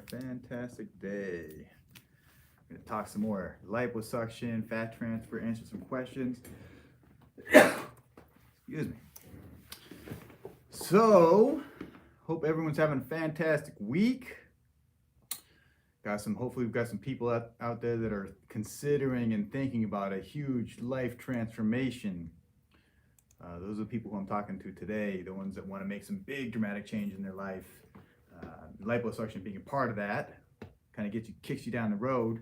fantastic day. I'm going to talk some more liposuction, fat transfer, answer some questions. Excuse me. So, hope everyone's having a fantastic week. Hopefully we've got some people out there that are considering and thinking about a huge life transformation. Those are the people who I'm talking to today, the ones that want to make some big dramatic change in their life. Liposuction being a part of that, kind of kicks you down the road,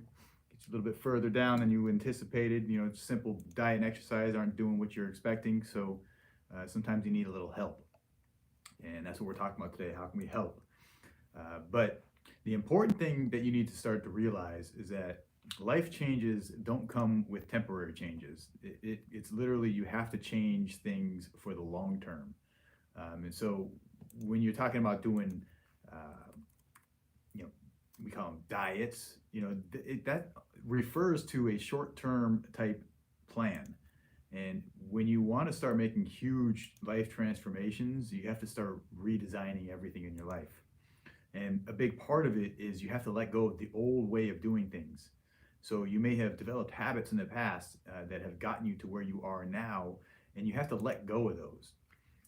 gets you a little bit further down than you anticipated. You know, simple diet and exercise aren't doing what you're expecting, so sometimes you need a little help. And that's what we're talking about today. How can we help? But the important thing that you need to start to realize is that life changes don't come with temporary changes. It's literally, you have to change things for the long term. And so when you're talking about doing, we call them diets, that refers to a short-term type plan. And when you want to start making huge life transformations, you have to start redesigning everything in your life. And a big part of it is you have to let go of the old way of doing things. So you may have developed habits in the past that have gotten you to where you are now, and you have to let go of those.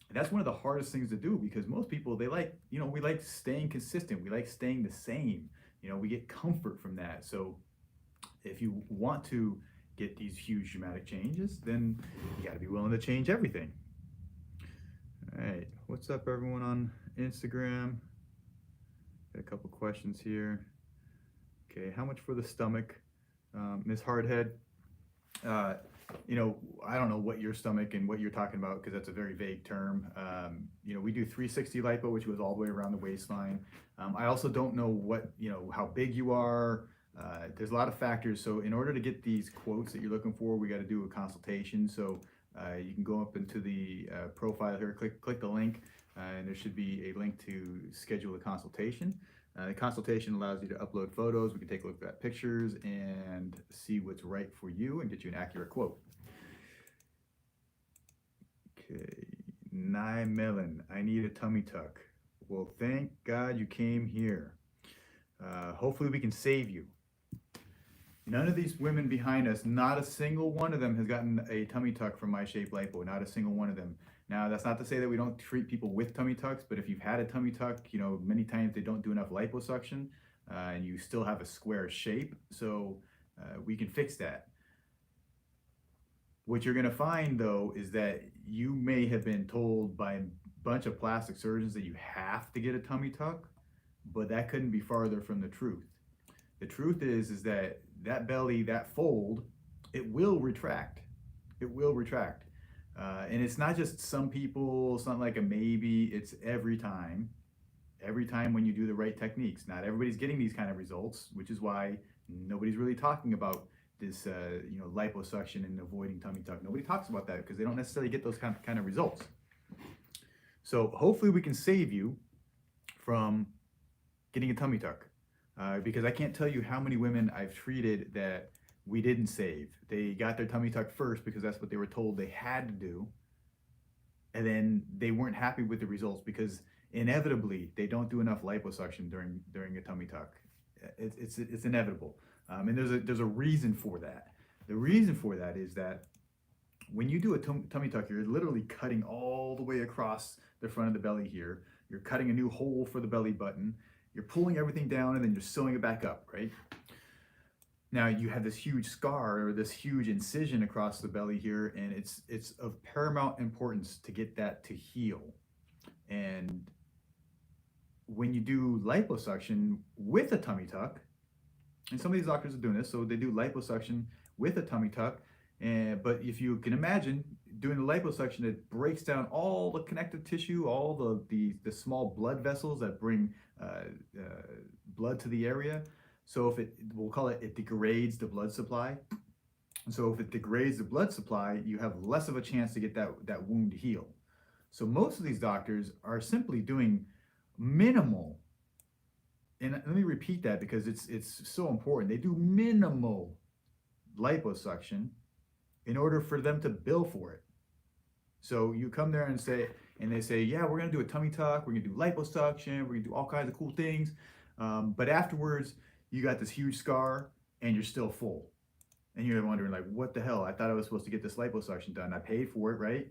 And that's one of the hardest things to do, because most people, we like staying consistent. We like staying the same. We get comfort from that. So if you want to get these huge dramatic changes, then you got to be willing to change everything. All right, what's up everyone on Instagram? Got a couple questions here. Okay, how much for the stomach? Ms. Hardhead, I don't know what your stomach and what you're talking about, because that's a very vague term. We do 360 lipo, which goes all the way around the waistline. I also don't know how big you are. There's a lot of factors. So in order to get these quotes that you're looking for, we got to do a consultation. So you can go up into the profile here, click the link, and there should be a link to schedule a consultation. The consultation allows you to upload photos. We can take a look at pictures and see what's right for you and get you an accurate quote. Okay, Nye Mellon, I need a tummy tuck. Well, thank God you came here. Hopefully we can save you. None of these women behind us, not a single one of them has gotten a tummy tuck from MyShape Lipo, not a single one of them. Now, that's not to say that we don't treat people with tummy tucks, but if you've had a tummy tuck, many times they don't do enough liposuction, and you still have a square shape, so we can fix that. What you're gonna find though is that you may have been told by a bunch of plastic surgeons that you have to get a tummy tuck, but that couldn't be farther from the truth. The truth is that belly, that fold, it will retract. It will retract. And it's not just some people, it's not like a maybe, it's every time when you do the right techniques. Not everybody's getting these kind of results, which is why nobody's really talking about this, liposuction and avoiding tummy tuck. Nobody talks about that because they don't necessarily get those kind of results. So hopefully we can save you from getting a tummy tuck, because I can't tell you how many women I've treated that we didn't save. They got their tummy tuck first because that's what they were told they had to do, and then they weren't happy with the results because inevitably they don't do enough liposuction during a tummy tuck. It's inevitable, and there's a reason for that. The reason for that is that when you do a tummy tuck, you're literally cutting all the way across the front of the belly here. You're cutting a new hole for the belly button. You're pulling everything down and then you're sewing it back up, right? Now you have this huge scar or this huge incision across the belly here, and it's of paramount importance to get that to heal. And when you do liposuction with a tummy tuck, and some of these doctors are doing this, so they do liposuction with a tummy tuck, but if you can imagine doing the liposuction, it breaks down all the connective tissue, all the small blood vessels that bring blood to the area. So we'll call it degrades the blood supply. And so if it degrades the blood supply, you have less of a chance to get that wound to heal. So most of these doctors are simply doing minimal, and let me repeat that because it's so important. They do minimal liposuction in order for them to bill for it. So you come there and they say, yeah, we're gonna do a tummy tuck, we're gonna do liposuction, we're gonna do all kinds of cool things. But afterwards, you got this huge scar and you're still full. And you're wondering, like, what the hell? I thought I was supposed to get this liposuction done. I paid for it, right?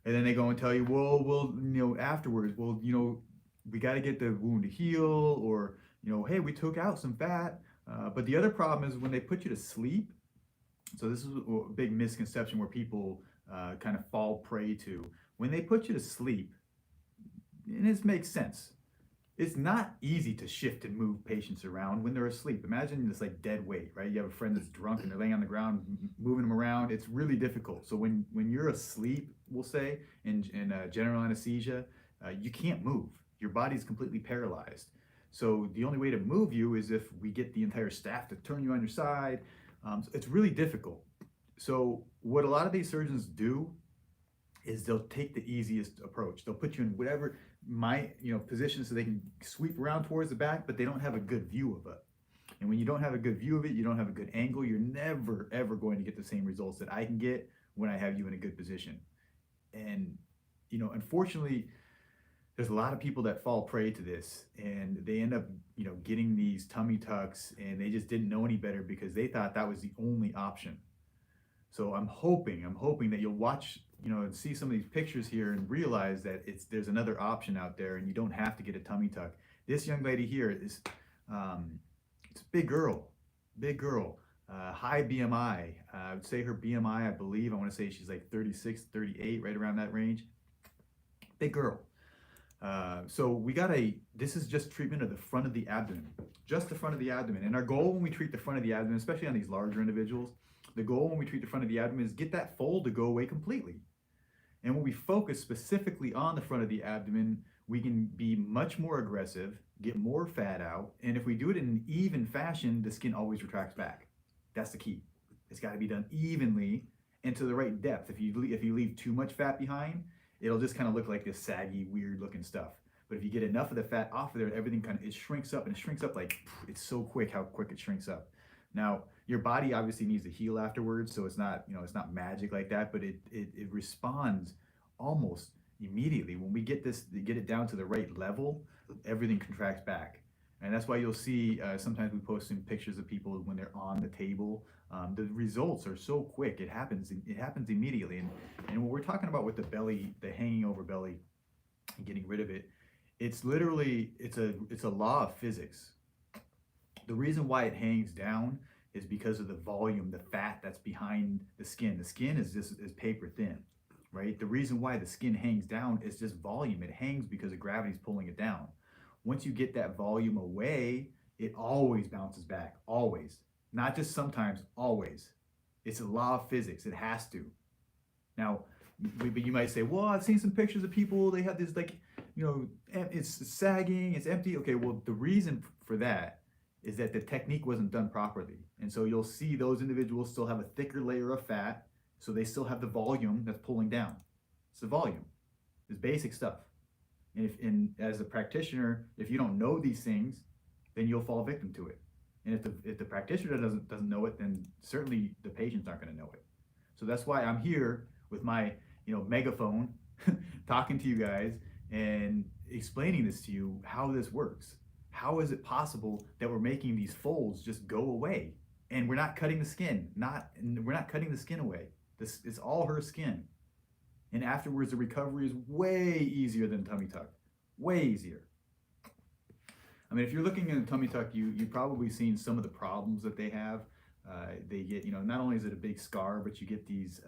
And then they go and tell you, well, afterwards, we got to get the wound to heal, or, hey, we took out some fat. But the other problem is when they put you to sleep. So this is a big misconception where people kind of fall prey to. When they put you to sleep, and this makes sense, it's not easy to shift and move patients around when they're asleep. Imagine this like dead weight, right? You have a friend that's drunk and they're laying on the ground, moving them around. It's really difficult. So when you're asleep, we'll say, in general anesthesia, you can't move. Your body's completely paralyzed. So the only way to move you is if we get the entire staff to turn you on your side. So it's really difficult. So what a lot of these surgeons do is they'll take the easiest approach. They'll put you in whatever position so they can sweep around towards the back, but they don't have a good view of it. And when you don't have a good view of it, you don't have a good angle, you're never, ever going to get the same results that I can get when I have you in a good position. And, unfortunately, there's a lot of people that fall prey to this, and they end up, getting these tummy tucks, and they just didn't know any better because they thought that was the only option. So I'm hoping that you'll watch, and see some of these pictures here and realize that there's another option out there, and you don't have to get a tummy tuck. This young lady here is, it's a big girl, high BMI. I would say her BMI, I believe, I want to say she's like 36, 38, right around that range. Big girl. So this is just treatment of the front of the abdomen, just the front of the abdomen. And our goal when we treat the front of the abdomen, especially on these larger individuals, the goal when we treat the front of the abdomen is get that fold to go away completely. And when we focus specifically on the front of the abdomen, we can be much more aggressive, get more fat out. And if we do it in an even fashion, the skin always retracts back. That's the key. It's got to be done evenly and to the right depth. If you leave too much fat behind, it'll just kind of look like this saggy, weird looking stuff. But if you get enough of the fat off of there, everything it shrinks up, and it shrinks up like, it's so quick how quick it shrinks up. Now, your body obviously needs to heal afterwards, so it's not, it's not magic like that, but it responds almost immediately. When we get it down to the right level, everything contracts back. And that's why you'll see sometimes we post some pictures of people when they're on the table. The results are so quick. It happens immediately. And what we're talking about with the belly, the hanging over belly, and getting rid of it, it's literally, it's a law of physics. The reason why it hangs down is because of the volume, the fat that's behind the skin. The skin is paper thin, right? The reason why the skin hangs down is just volume. It hangs because of gravity's pulling it down. Once you get that volume away, it always bounces back, always. Not just sometimes, always. It's a law of physics, it has to. Now, but you might say, well, I've seen some pictures of people, they have this it's sagging, it's empty. Okay, well, the reason for that is that the technique wasn't done properly. And so you'll see those individuals still have a thicker layer of fat, so they still have the volume that's pulling down. It's the volume, it's basic stuff. And as a practitioner, if you don't know these things, then you'll fall victim to it. And if the practitioner doesn't know it, then certainly the patients aren't going to know it. So that's why I'm here with my megaphone, talking to you guys and explaining this to you, how this works. How is it possible that we're making these folds just go away, and we're not cutting the skin? We're not cutting the skin away. It's all her skin. And afterwards, the recovery is way easier than tummy tuck, way easier. I mean, if you're looking at a tummy tuck, you've probably seen some of the problems that they have. They get, not only is it a big scar, but you get these,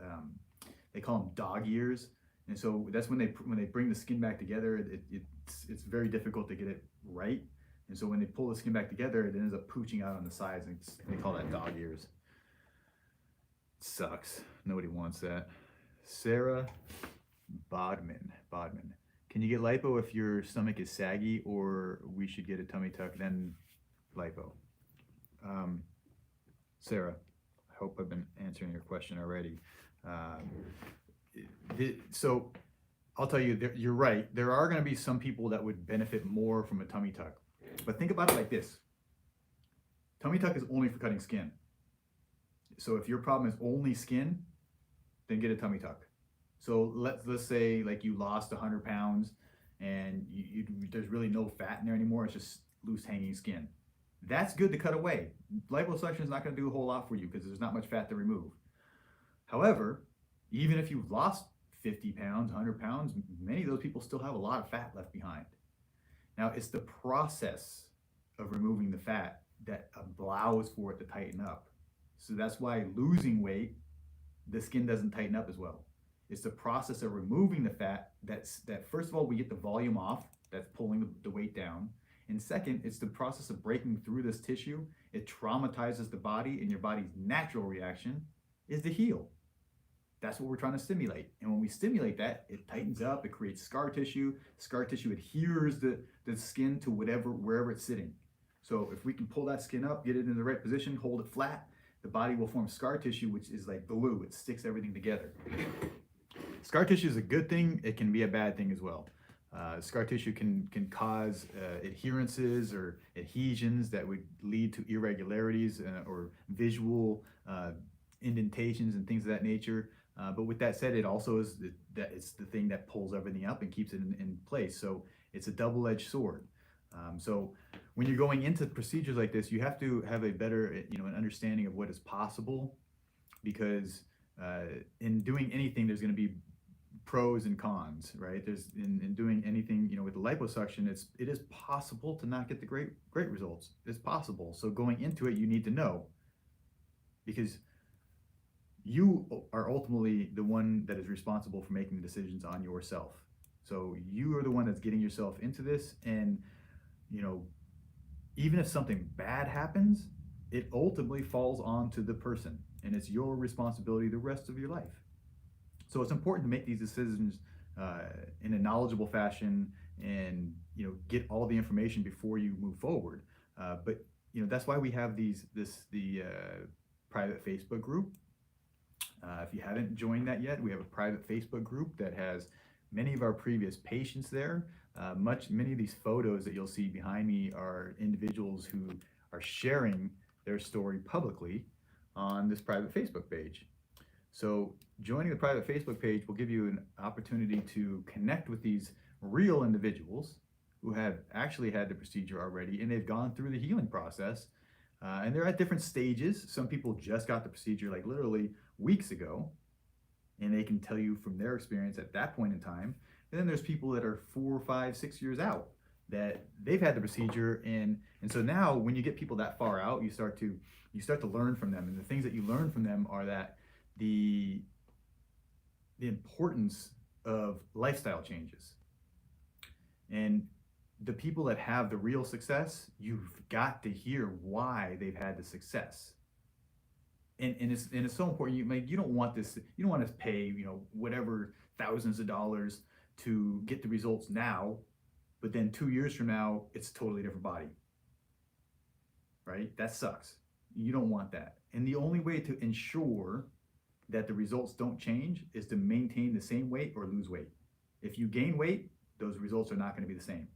they call them dog ears. And so that's when they bring the skin back together, it's very difficult to get it right. And so when they pull the skin back together, it ends up pooching out on the sides, and they call that dog ears. It sucks. Nobody wants that. Sarah Bodman. Can you get lipo if your stomach is saggy, or we should get a tummy tuck, then lipo? Sarah, I hope I've been answering your question already. So I'll tell you, you're right. There are going to be some people that would benefit more from a tummy tuck. But think about it like this. Tummy tuck is only for cutting skin. So if your problem is only skin, then get a tummy tuck. So let's say like you lost 100 pounds and there's really no fat in there anymore. It's just loose hanging skin. That's good to cut away. Liposuction is not going to do a whole lot for you because there's not much fat to remove. However, even if you've lost 50 pounds, 100 pounds, many of those people still have a lot of fat left behind. Now, it's the process of removing the fat that allows for it to tighten up. So that's why losing weight, the skin doesn't tighten up as well. It's the process of removing the fat that first of all, we get the volume off, that's pulling the weight down. And second, it's the process of breaking through this tissue. It traumatizes the body, and your body's natural reaction is to heal. That's what we're trying to stimulate. And when we stimulate that, it tightens up, it creates scar tissue. Scar tissue adheres the skin to wherever it's sitting. So if we can pull that skin up, get it in the right position, hold it flat, the body will form scar tissue, which is like glue. It sticks everything together. Scar tissue is a good thing. It can be a bad thing as well. Scar tissue can cause adherences or adhesions that would lead to irregularities or visual indentations and things of that nature. But with that said, it also is it's the thing that pulls everything up and keeps it in place. So it's a double-edged sword. So when you're going into procedures like this, you have to have a better, an understanding of what is possible, because in doing anything, there's going to be pros and cons, right? There's in doing anything, with the liposuction, it is possible to not get the great results. It's possible. So going into it, you need to know, because you are ultimately the one that is responsible for making the decisions on yourself. So you are the one that's getting yourself into this, and even if something bad happens, it ultimately falls onto the person, and it's your responsibility the rest of your life. So it's important to make these decisions in a knowledgeable fashion, and get all the information before you move forward. But that's why we have the private Facebook group. If you haven't joined that yet, we have a private Facebook group that has many of our previous patients there. Many of these photos that you'll see behind me are individuals who are sharing their story publicly on this private Facebook page. So joining the private Facebook page will give you an opportunity to connect with these real individuals who have actually had the procedure already, and they've gone through the healing process. And they're at different stages. Some people just got the procedure like literally weeks ago, and they can tell you from their experience at that point in time. And then there's people that are 4, 5, 6 years out that they've had the procedure, and so now when you get people that far out, you start to learn from them. And the things that you learn from them are that the importance of lifestyle changes. And the people that have the real success, you've got to hear why they've had the success. And it's so important. You don't want this. You don't want to pay whatever thousands of dollars to get the results now, but then 2 years from now it's a totally different body. Right? That sucks. You don't want that. And the only way to ensure that the results don't change is to maintain the same weight or lose weight. If you gain weight, those results are not going to be the same.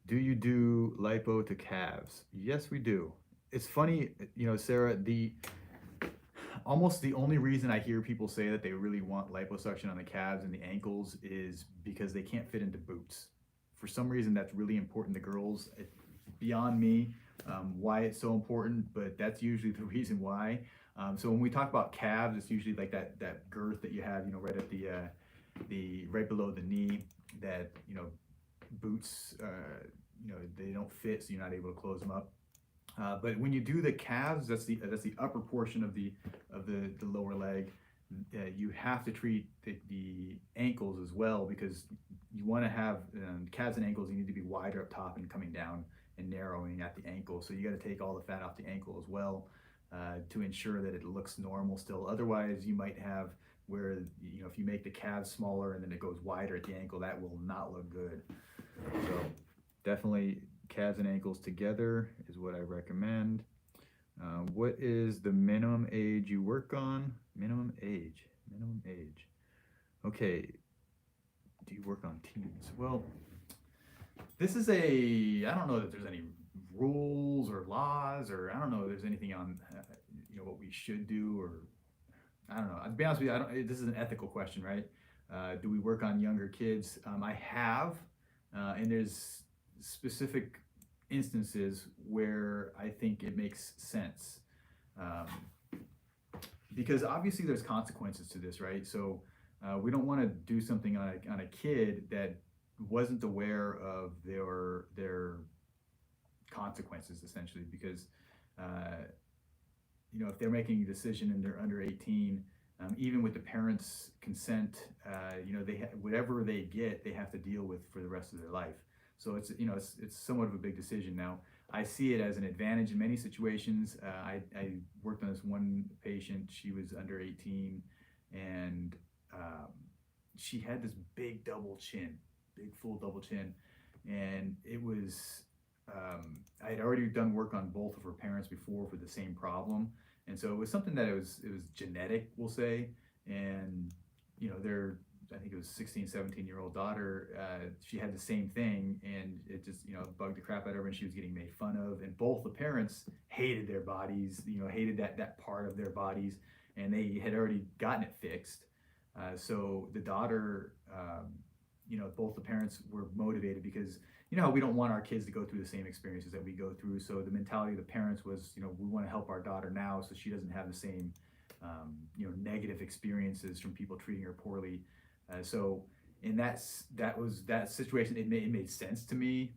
Do you do lipo to calves? Yes, we do. It's funny, Sarah, almost the only reason I hear people say that they really want liposuction on the calves and the ankles is because they can't fit into boots. For some reason, that's really important to girls. It's beyond me why it's so important, but that's usually the reason why. So when we talk about calves, it's usually like that girth that you have, right at the right below the knee, that boots they don't fit, so you're not able to close them up. But when you do the calves, that's the upper portion of the lower leg. You have to treat the ankles as well, because you want to have calves and ankles. You need to be wider up top and coming down and narrowing at the ankle. So you got to take all the fat off the ankle as well to ensure that it looks normal still. Otherwise, you might have where if you make the calves smaller and then it goes wider at the ankle, that will not look good. So definitely calves and ankles together is what I recommend. What is the minimum age you work on? Minimum age. Okay. Do you work on teens? Well, this is I don't know that there's any rules or laws, or I don't know if there's anything on what we should do, or I don't know. To be honest with you, this is an ethical question, right? Do we work on younger kids? I have, and there's specific instances where I think it makes sense. Um, because obviously there's consequences to this, right? So we don't want to do something on a kid that wasn't aware of their consequences, essentially, because uh, if they're making a decision and they're under 18, even with the parents' consent, whatever they get, they have to deal with for the rest of their life. So it's somewhat of a big decision. Now, I see it as an advantage in many situations. I worked on this one patient. She was under 18, and she had this big double chin, big full double chin, and it was. I had already done work on both of her parents before for the same problem, and so it was something that it was genetic, we'll say, and their, I think it was 16, 17-year-old daughter, she had the same thing, and it just bugged the crap out of her, and she was getting made fun of, and both the parents hated their bodies, hated that part of their bodies, and they had already gotten it fixed. So the daughter, both the parents were motivated because we don't want our kids to go through the same experiences that we go through. So the mentality of the parents was, we want to help our daughter now so she doesn't have the same, negative experiences from people treating her poorly. So in that situation, it made sense to me.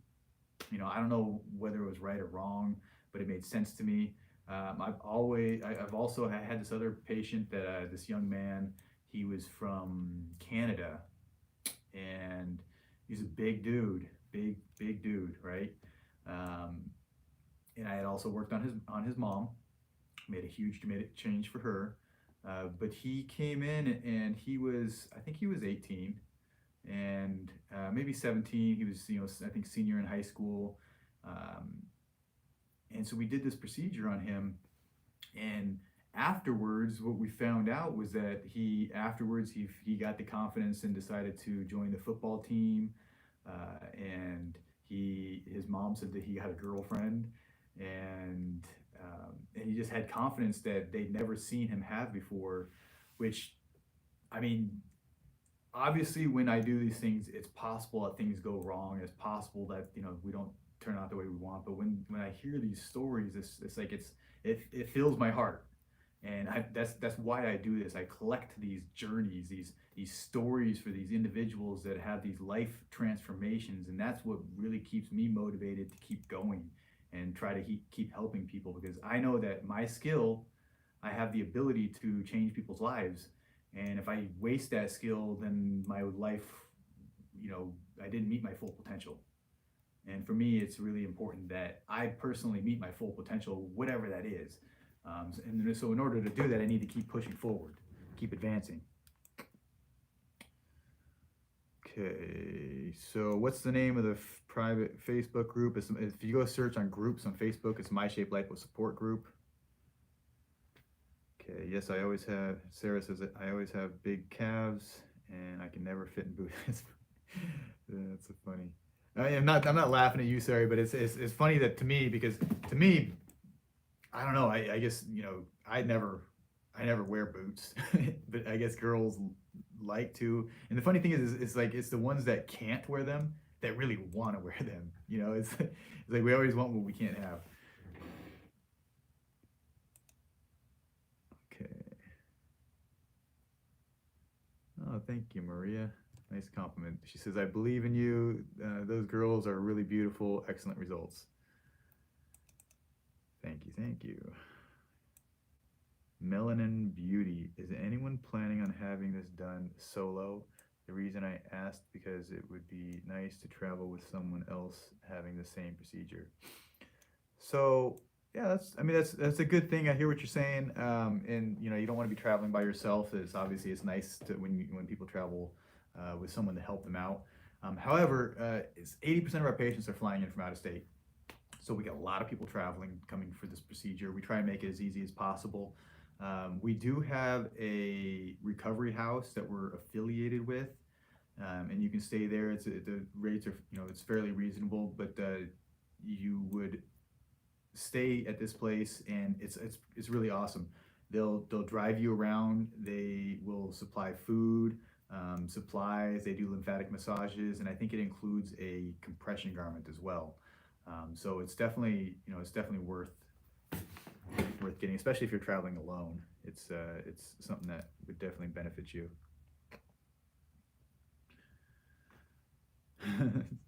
I don't know whether it was right or wrong, but it made sense to me. I've also had this other patient that this young man, he was from Canada, and he's a big dude, big dude, right? And I had also worked on his mom, made a huge dramatic change for her. But he came in and I think he was 18 and maybe 17. He was, I think senior in high school. And so we did this procedure on him, and afterwards, what we found out was that he got the confidence and decided to join the football team, and his mom said that he had a girlfriend, and he just had confidence that they'd never seen him have before. Which, I mean, obviously, when I do these things, it's possible that things go wrong. It's possible that we don't turn out the way we want. But when I hear these stories, it's like it fills my heart. And that's why I do this. I collect these journeys, these stories for these individuals that have these life transformations, and that's what really keeps me motivated to keep going and try to keep helping people, because I know that my skill, I have the ability to change people's lives, and if I waste that skill, then my life, I didn't meet my full potential. And for me, it's really important that I personally meet my full potential, whatever that is. And so in order to do that, I need to keep pushing forward, keep advancing. Okay, so what's the name of the private Facebook group? If you go search on groups on Facebook, it's My Shape Lipo Support Group. Okay, yes, Sarah says that I always have big calves and I can never fit in boots. That's so funny. I'm not laughing at you, Sarah, but it's funny that to me, because to me, I don't know. I guess I never wear boots, but I guess girls like to. And the funny thing is it's like it's the ones that can't wear them that really want to wear them. It's like we always want what we can't have. Okay. Oh, thank you, Maria. Nice compliment. She says, "I believe in you. Those girls are really beautiful. Excellent results." Thank you. Melanin Beauty. Is anyone planning on having this done solo? The reason I asked, because it would be nice to travel with someone else having the same procedure. So yeah, that's a good thing. I hear what you're saying, and you don't want to be traveling by yourself. It's nice to when people travel with someone to help them out. However, it's 80% of our patients are flying in from out of state. So we get a lot of people traveling, coming for this procedure. We try and make it as easy as possible. We do have a recovery house that we're affiliated with, and you can stay there. The rates are, it's fairly reasonable, but you would stay at this place, and it's really awesome. They'll drive you around. They will supply food. supplies. They do lymphatic massages, and I think it includes a compression garment as well. So it's definitely, it's definitely worth getting, especially if you're traveling alone. It's something that would definitely benefit you.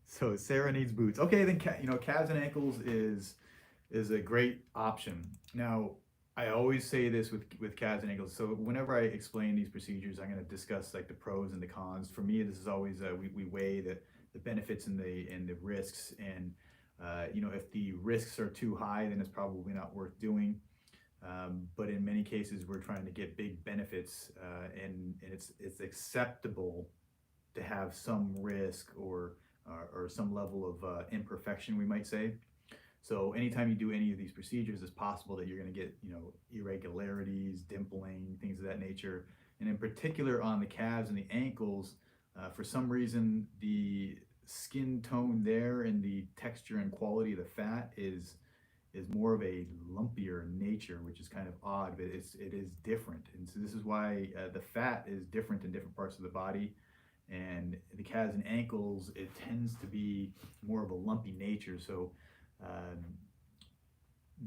So Sarah needs boots. Okay, then calves and ankles is a great option. Now, I always say this with calves and ankles. So whenever I explain these procedures, I'm going to discuss like the pros and the cons. For me, this is always we weigh the benefits and the risks, and if the risks are too high, then it's probably not worth doing. But in many cases, we're trying to get big benefits, and it's acceptable to have some risk or some level of imperfection, we might say. So anytime you do any of these procedures, it's possible that you're going to get irregularities, dimpling, things of that nature. And in particular on the calves and the ankles, for some reason the skin tone there and the texture and quality of the fat is more of a lumpier nature, which is kind of odd, but it is different. And so this is why the fat is different in different parts of the body. And the calves and ankles, it tends to be more of a lumpy nature. So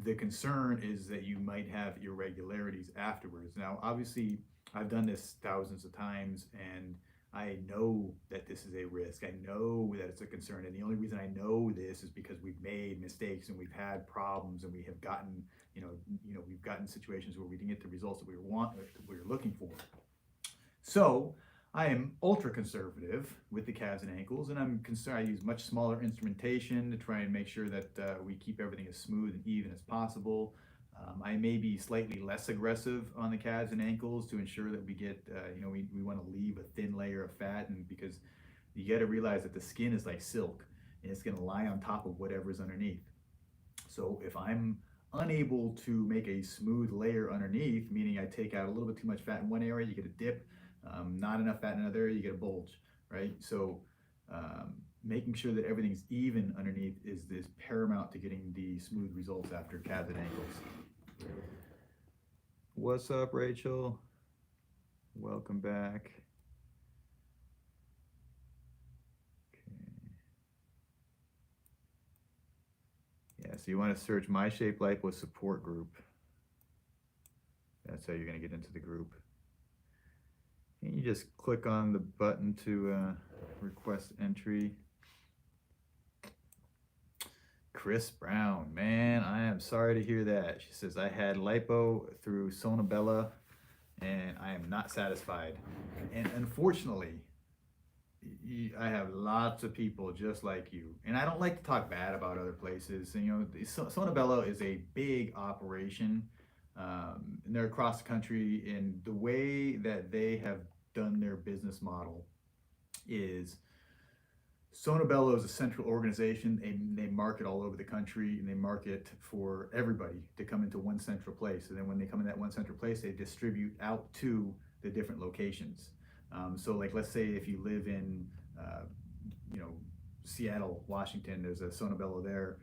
the concern is that you might have irregularities afterwards. Now, obviously, I've done this thousands of times, and I know that this is a risk. I know that it's a concern, and the only reason I know this is because we've made mistakes and we've had problems, and we have gotten, we've gotten situations where we didn't get the results that we were looking for. So I am ultra conservative with the calves and ankles, and I'm concerned. I use much smaller instrumentation to try and make sure that we keep everything as smooth and even as possible. I may be slightly less aggressive on the calves and ankles to ensure that we get, we want to leave a thin layer of fat, and because you got to realize that the skin is like silk, and it's going to lie on top of whatever's underneath. So if I'm unable to make a smooth layer underneath, meaning I take out a little bit too much fat in one area, you get a dip. Not enough fat in another area, you get a bulge, right? So making sure that everything's even underneath is paramount to getting the smooth results after calves and ankles. What's up, Rachel? Welcome back. Okay. Yeah, so you want to search My Shape Lipo support group. That's how you're going to get into the group. And you just click on the button to request entry. Chris Brown, man, I am sorry to hear that. She says, I had lipo through Sonobella and I am not satisfied. And unfortunately, I have lots of people just like you. And I don't like to talk bad about other places. And, Sonobella is a big operation. And they're across the country, and the way that they have done their business model is Sonobello is a central organization, and they market all over the country, and they market for everybody to come into one central place. And then when they come in that one central place, they distribute out to the different locations. So like, let's say if you live in, Seattle, Washington, there's a Sonobello there.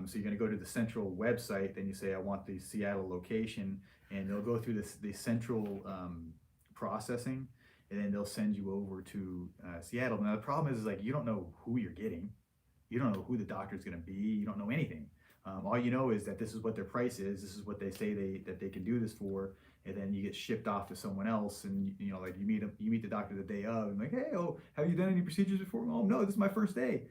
So you're going to go to the central website, then you say, I want the Seattle location, and they'll go through the central processing, and then they'll send you over to Seattle. Now the problem is like, you don't know who you're getting. You don't know who the doctor is going to be. You don't know anything. All you know is that this is what their price is. This is what they say that they can do this for, and then you get shipped off to someone else, and like you meet the doctor the day of, and like, hey, have you done any procedures before? Oh no, this is my first day.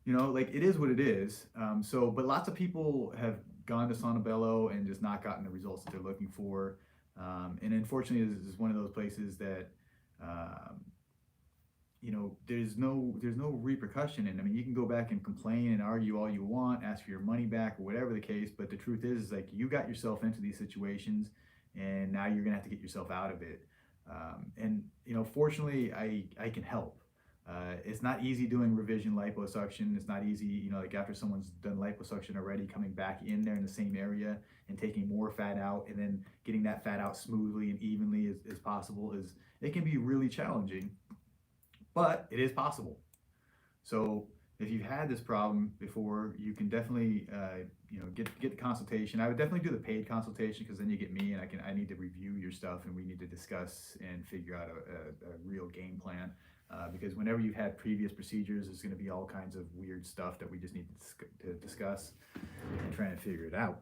Like it is what it is. But lots of people have gone to Sonobello and just not gotten the results that they're looking for. And unfortunately, this is one of those places that, there's no repercussion. And I mean, you can go back and complain and argue all you want, ask for your money back or whatever the case. But the truth is like, you got yourself into these situations, and now you're gonna have to get yourself out of it. Fortunately, I can help. It's not easy doing revision liposuction. It's not easy, like after someone's done liposuction already, coming back in there in the same area and taking more fat out, and then getting that fat out smoothly and evenly as possible. It can be really challenging, but it is possible. So if you've had this problem before, you can definitely get the consultation. I would definitely do the paid consultation, because then you get me, and I need to review your stuff, and we need to discuss and figure out a real game plan. Because whenever you've had previous procedures, there's going to be all kinds of weird stuff that we just need to discuss and try and figure it out.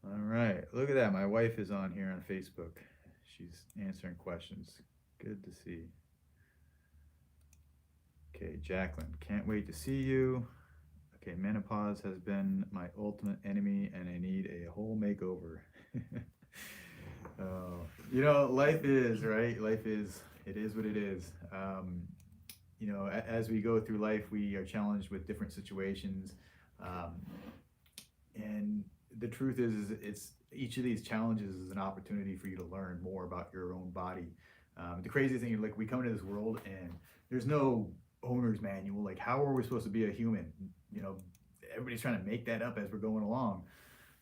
All right, look at that. My wife is on here on Facebook. She's answering questions. Good to see. Okay, Jacqueline, can't wait to see you. Okay, menopause has been my ultimate enemy, and I need a whole makeover. Life is, right? It is what it is. As we go through life, we are challenged with different situations. And the truth is it's each of these challenges is an opportunity for you to learn more about your own body. The crazy thing is, like, we come into this world and there's no owner's manual. Like, how are we supposed to be a human? Everybody's trying to make that up as we're going along.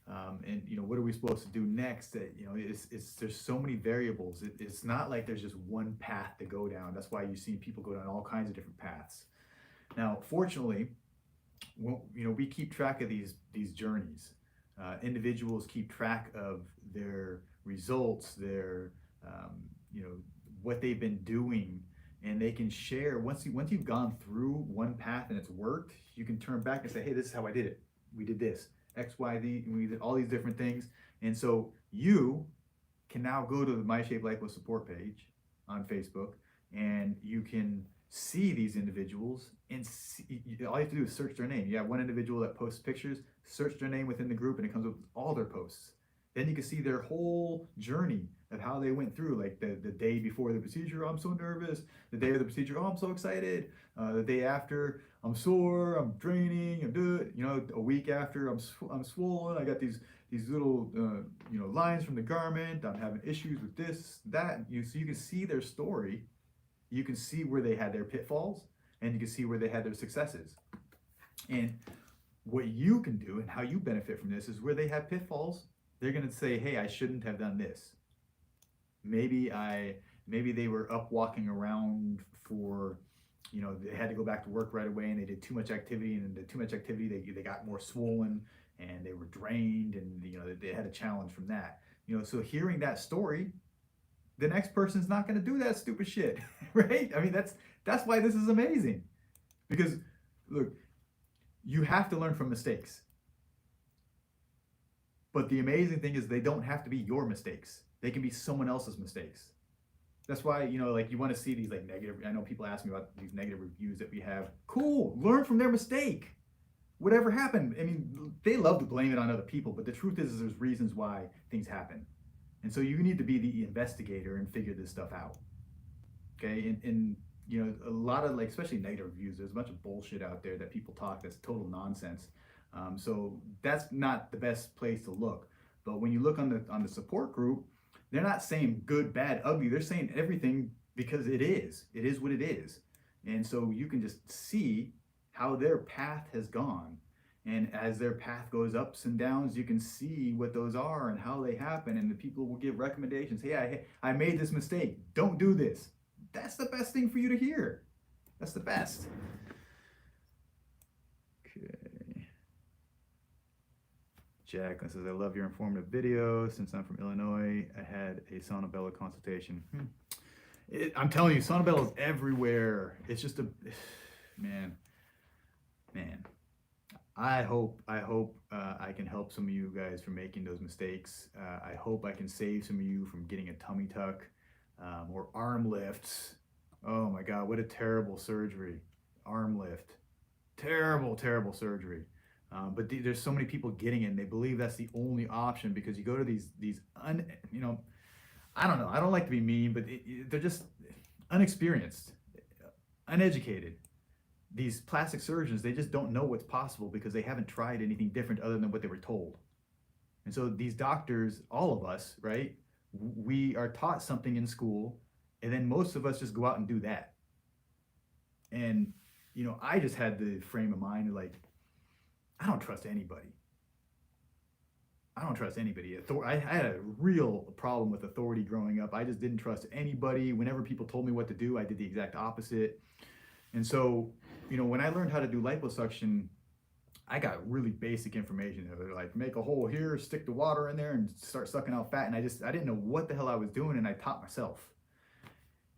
What are we supposed to do next? That there's so many variables. It's not like there's just one path to go down. That's why you see people go down all kinds of different paths. Now, fortunately, we keep track of these journeys. Individuals keep track of their results, their what they've been doing, and they can share. Once you've gone through one path and it's worked, you can turn back and say, hey, this is how I did it. We did this, X, Y, Z, and we did all these different things. And so you can now go to the My Shape Lipo support page on Facebook, and you can see these individuals, and all you have to do is search their name. You have one individual that posts pictures, search their name within the group, and it comes up with all their posts. Then you can see their whole journey of how they went through, like the day before the procedure, I'm so nervous. The day of the procedure, oh, I'm so excited. The day after, I'm sore, I'm draining, I'm good. A week after, I'm swollen. I got these little lines from the garment. I'm having issues with this, that. So you can see their story. You can see where they had their pitfalls, and you can see where they had their successes. And what you can do and how you benefit from this is where they have pitfalls, they're going to say, hey, I shouldn't have done this. Maybe they were up walking around for, they had to go back to work right away, and they did too much activity, and did too much activity, they got more swollen, and they were drained, and they had a challenge from that. So hearing that story, the next person's not going to do that stupid shit, right? I mean, that's why this is amazing. Because look, you have to learn from mistakes. But the amazing thing is they don't have to be your mistakes. They can be someone else's mistakes. That's why, you want to see these negative, I know people ask me about these negative reviews that we have. Cool, learn from their mistake. Whatever happened, I mean, they love to blame it on other people, but the truth is there's reasons why things happen. And so you need to be the investigator and figure this stuff out. Okay, and a lot of especially negative reviews, there's a bunch of bullshit out there that people talk that's total nonsense. So that's not the best place to look. But when you look on the support group, they're not saying good, bad, ugly. They're saying everything because it is what it is. And so you can just see how their path has gone. And as their path goes ups and downs, you can see what those are and how they happen. And the people will give recommendations. Hey, I made this mistake. Don't do this. That's the best thing for you to hear. That's the best. Okay. Jacqueline says, I love your informative video. Since I'm from Illinois, I had a Sonobello consultation. I'm telling you, Sonobello is everywhere. It's just man. I hope I can help some of you guys from making those mistakes. I hope I can save some of you from getting a tummy tuck or arm lifts. Oh my God, what a terrible surgery. Arm lift. Terrible, terrible surgery. But there's so many people getting it, and they believe that's the only option because you go to these I don't know. I don't like to be mean, but they're just unexperienced, uneducated. These plastic surgeons, they just don't know what's possible because they haven't tried anything different other than what they were told. And so these doctors, all of us, right, we are taught something in school, and then most of us just go out and do that. And, I just had the frame of mind of I don't trust anybody. I don't trust anybody. I had a real problem with authority growing up. I just didn't trust anybody. Whenever people told me what to do, I did the exact opposite. And so, when I learned how to do liposuction, I got really basic information. They're like, make a hole here, stick the water in there, and start sucking out fat. And I didn't know what the hell I was doing, and I taught myself.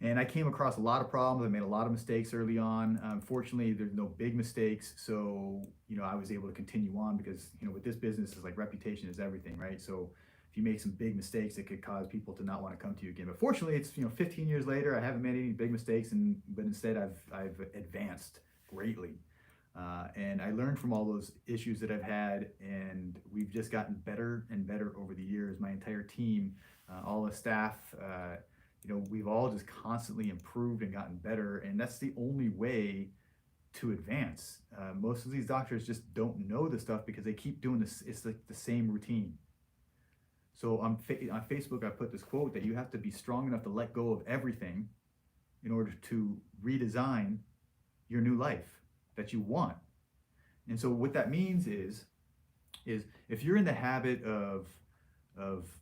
And I came across a lot of problems. I made a lot of mistakes early on. Fortunately, there's no big mistakes, so I was able to continue on because with this business, is like reputation is everything, right? So if you make some big mistakes, it could cause people to not want to come to you again. But fortunately, it's 15 years later, I haven't made any big mistakes, but instead I've advanced greatly. And I learned from all those issues that I've had, and we've just gotten better and better over the years. My entire team, all the staff, we've all just constantly improved and gotten better, and that's the only way to advance. Most of these doctors just don't know the stuff because they keep doing this. It's like the same routine. So on Facebook, I put this quote that you have to be strong enough to let go of everything in order to redesign your new life that you want. And so what that means is if you're in the habit of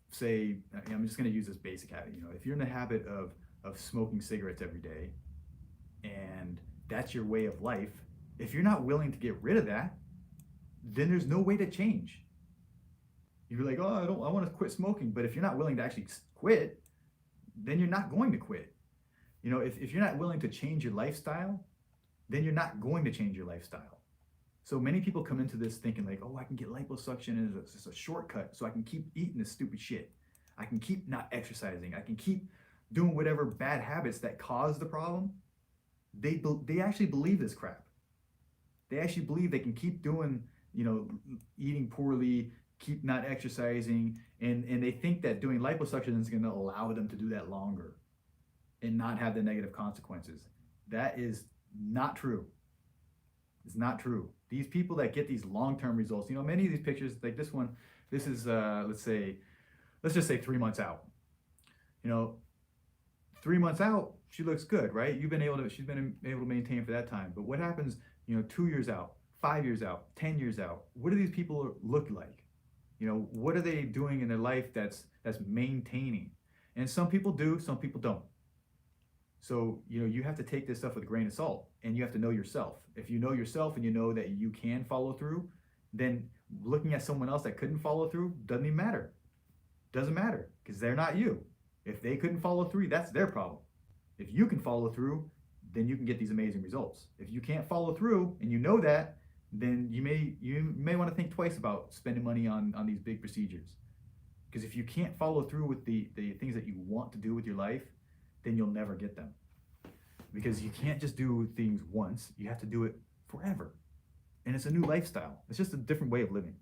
say, I'm just going to use this basic habit, if you're in the habit of smoking cigarettes every day, and that's your way of life, if you're not willing to get rid of that, then there's no way to change. You're like, oh, I want to quit smoking. But if you're not willing to actually quit, then you're not going to quit. If you're not willing to change your lifestyle, then you're not going to change your lifestyle. So many people come into this thinking like, oh, I can get liposuction and it's just a shortcut so I can keep eating this stupid shit. I can keep not exercising. I can keep doing whatever bad habits that cause the problem. They actually believe this crap. They actually believe they can keep doing, eating poorly, keep not exercising, and they think that doing liposuction is going to allow them to do that longer and not have the negative consequences. That is not true. It's not true. These people that get these long-term results, many of these pictures, like this one, this is, let's just say 3 months out. 3 months out, she looks good, right? She's been able to maintain for that time. But what happens, 2 years out, 5 years out, 10 years out? What do these people look like? What are they doing in their life that's maintaining? And some people do, some people don't. So, you have to take this stuff with a grain of salt, and you have to know yourself. If you know yourself and you know that you can follow through, then looking at someone else that couldn't follow through doesn't even matter. Doesn't matter, because they're not you. If they couldn't follow through, that's their problem. If you can follow through, then you can get these amazing results. If you can't follow through and you know that, then you may want to think twice about spending money on these big procedures. Because if you can't follow through with the things that you want to do with your life, then you'll never get them. Because you can't just do things once, you have to do it forever. And it's a new lifestyle. It's just a different way of living.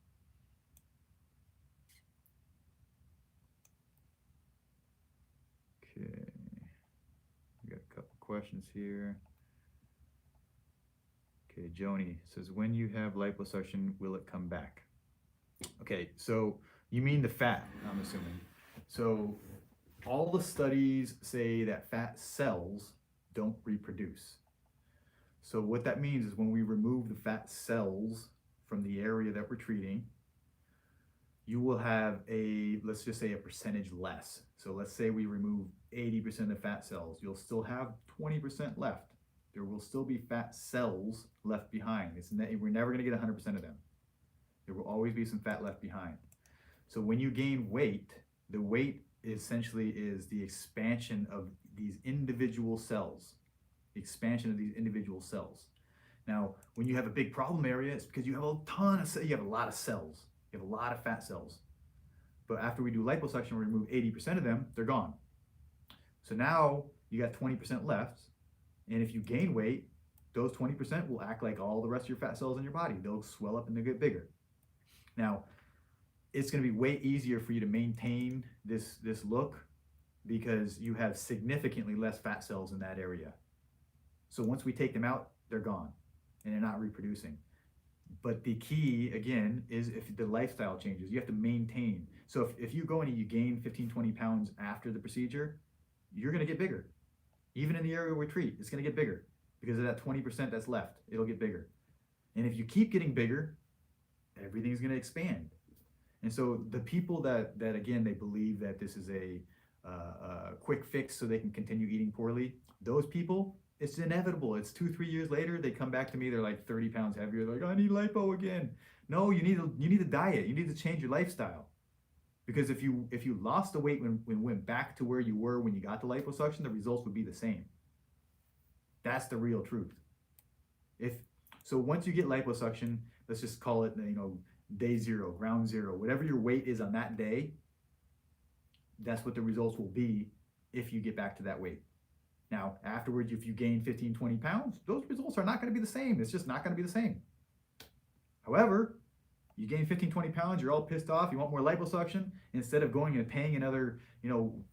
Okay, we got a couple questions here. Okay, Joni says, when you have liposuction, will it come back? Okay, so you mean the fat, I'm assuming. So all the studies say that fat cells don't reproduce. So what that means is when we remove the fat cells from the area that we're treating, you will have let's just say a percentage less. So let's say we remove 80% of the fat cells, you'll still have 20% left. There will still be fat cells left behind. We're never gonna get 100% of them. There will always be some fat left behind. So when you gain weight, the weight essentially is the expansion of these individual cells. The expansion of these individual cells. Now, when you have a big problem area, it's because you have a lot of cells. You have a lot of fat cells. But after we do liposuction, we remove 80% of them, they're gone. So now you got 20% left. And if you gain weight, those 20% will act like all the rest of your fat cells in your body. They'll swell up and they'll get bigger. Now, it's going to be way easier for you to maintain this look because you have significantly less fat cells in that area. So once we take them out, they're gone and they're not reproducing. But the key, again, is if the lifestyle changes, you have to maintain. So if you go in and you gain 15, 20 pounds after the procedure, you're going to get bigger. Even in the area we treat, it's going to get bigger because of that 20% that's left. It'll get bigger. And if you keep getting bigger, everything's going to expand. And so the people that again, they believe that this is a quick fix so they can continue eating poorly, those people, It's inevitable. It's 2, 3 years later, they come back to me, they're like 30 pounds heavier. They're like, I need lipo again. No, you need to diet. You need to change your lifestyle. Because if you lost the weight when went back to where you were when you got the liposuction, the results would be the same. That's the real truth. If so, once you get liposuction, let's just call it, day zero, ground zero, whatever your weight is on that day, that's what the results will be if you get back to that weight. Now, afterwards, if you gain 15, 20 pounds, those results are not going to be the same. It's just not going to be the same. However, you gain 15, 20 pounds, you're all pissed off, you want more liposuction, instead of going and paying another,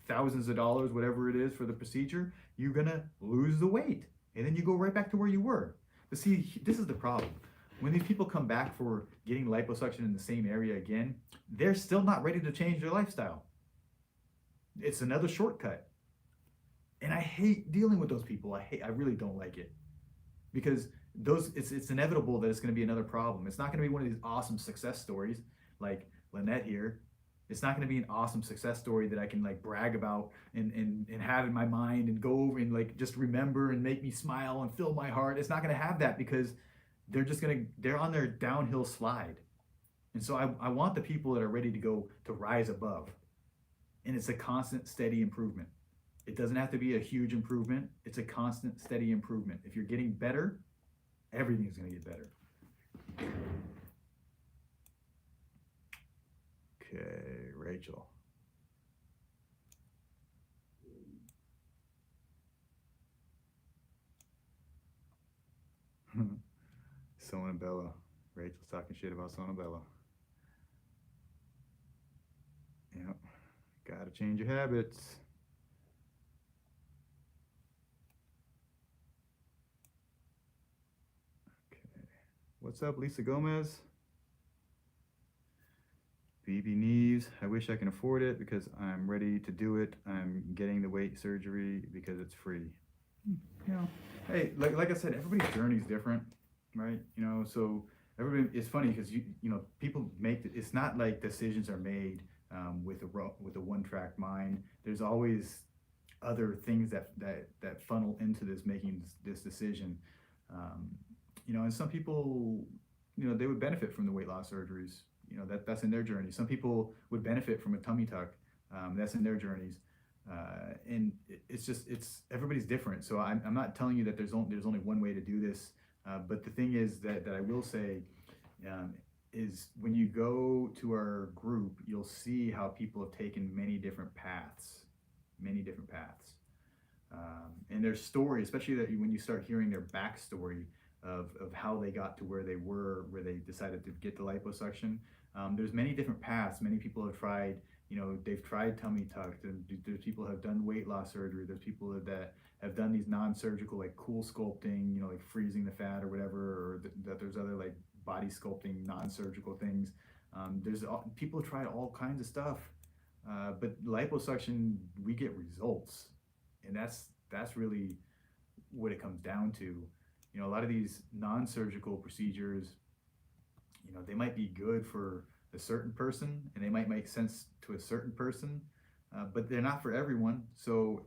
thousands of dollars, whatever it is for the procedure, you're going to lose the weight. And then you go right back to where you were. But see, this is the problem. When these people come back for getting liposuction in the same area again, they're still not ready to change their lifestyle. It's another shortcut. And I hate dealing with those people. I really don't like it. Because it's inevitable that it's going to be another problem. It's not going to be one of these awesome success stories like Lynette here. It's not going to be an awesome success story that I can like brag about and have in my mind and go over and like just remember and make me smile and fill my heart. It's not going to have that because they're on their downhill slide. And so I want the people that are ready to go to rise above. And it's a constant, steady improvement. It doesn't have to be a huge improvement. It's a constant, steady improvement. If you're getting better, everything's going to get better. Okay, Rachel. Sonabella. Rachel's talking shit about Sonabella. Yep. Gotta change your habits. Okay. What's up, Lisa Gomez? BB knees. I wish I can afford it because I'm ready to do it. I'm getting the weight surgery because it's free. Hey, like I said, everybody's journey is different, right? So everybody, it's funny because people make it's not like decisions are made with a one-track mind. There's always other things that funnel into making this decision. And some people, they would benefit from the weight loss surgeries. That's in their journey. Some people would benefit from a tummy tuck. That's in their journeys. And it's everybody's different. So I'm not telling you that there's only one way to do this. But the thing is that I will say is when you go to our group, you'll see how people have taken many different paths. And their story, especially that when you start hearing their backstory of how they got to where they were, where they decided to get the liposuction. There's many different paths. Many people have tried, they've tried tummy tuck. There's people who have done weight loss surgery. There's people that have done these non-surgical, like cool sculpting, like freezing the fat or whatever, or that there's other like body sculpting, non-surgical things. People try all kinds of stuff. But liposuction, we get results. And that's really what it comes down to. A lot of these non-surgical procedures, they might be good for a certain person and they might make sense to a certain person, but they're not for everyone. So,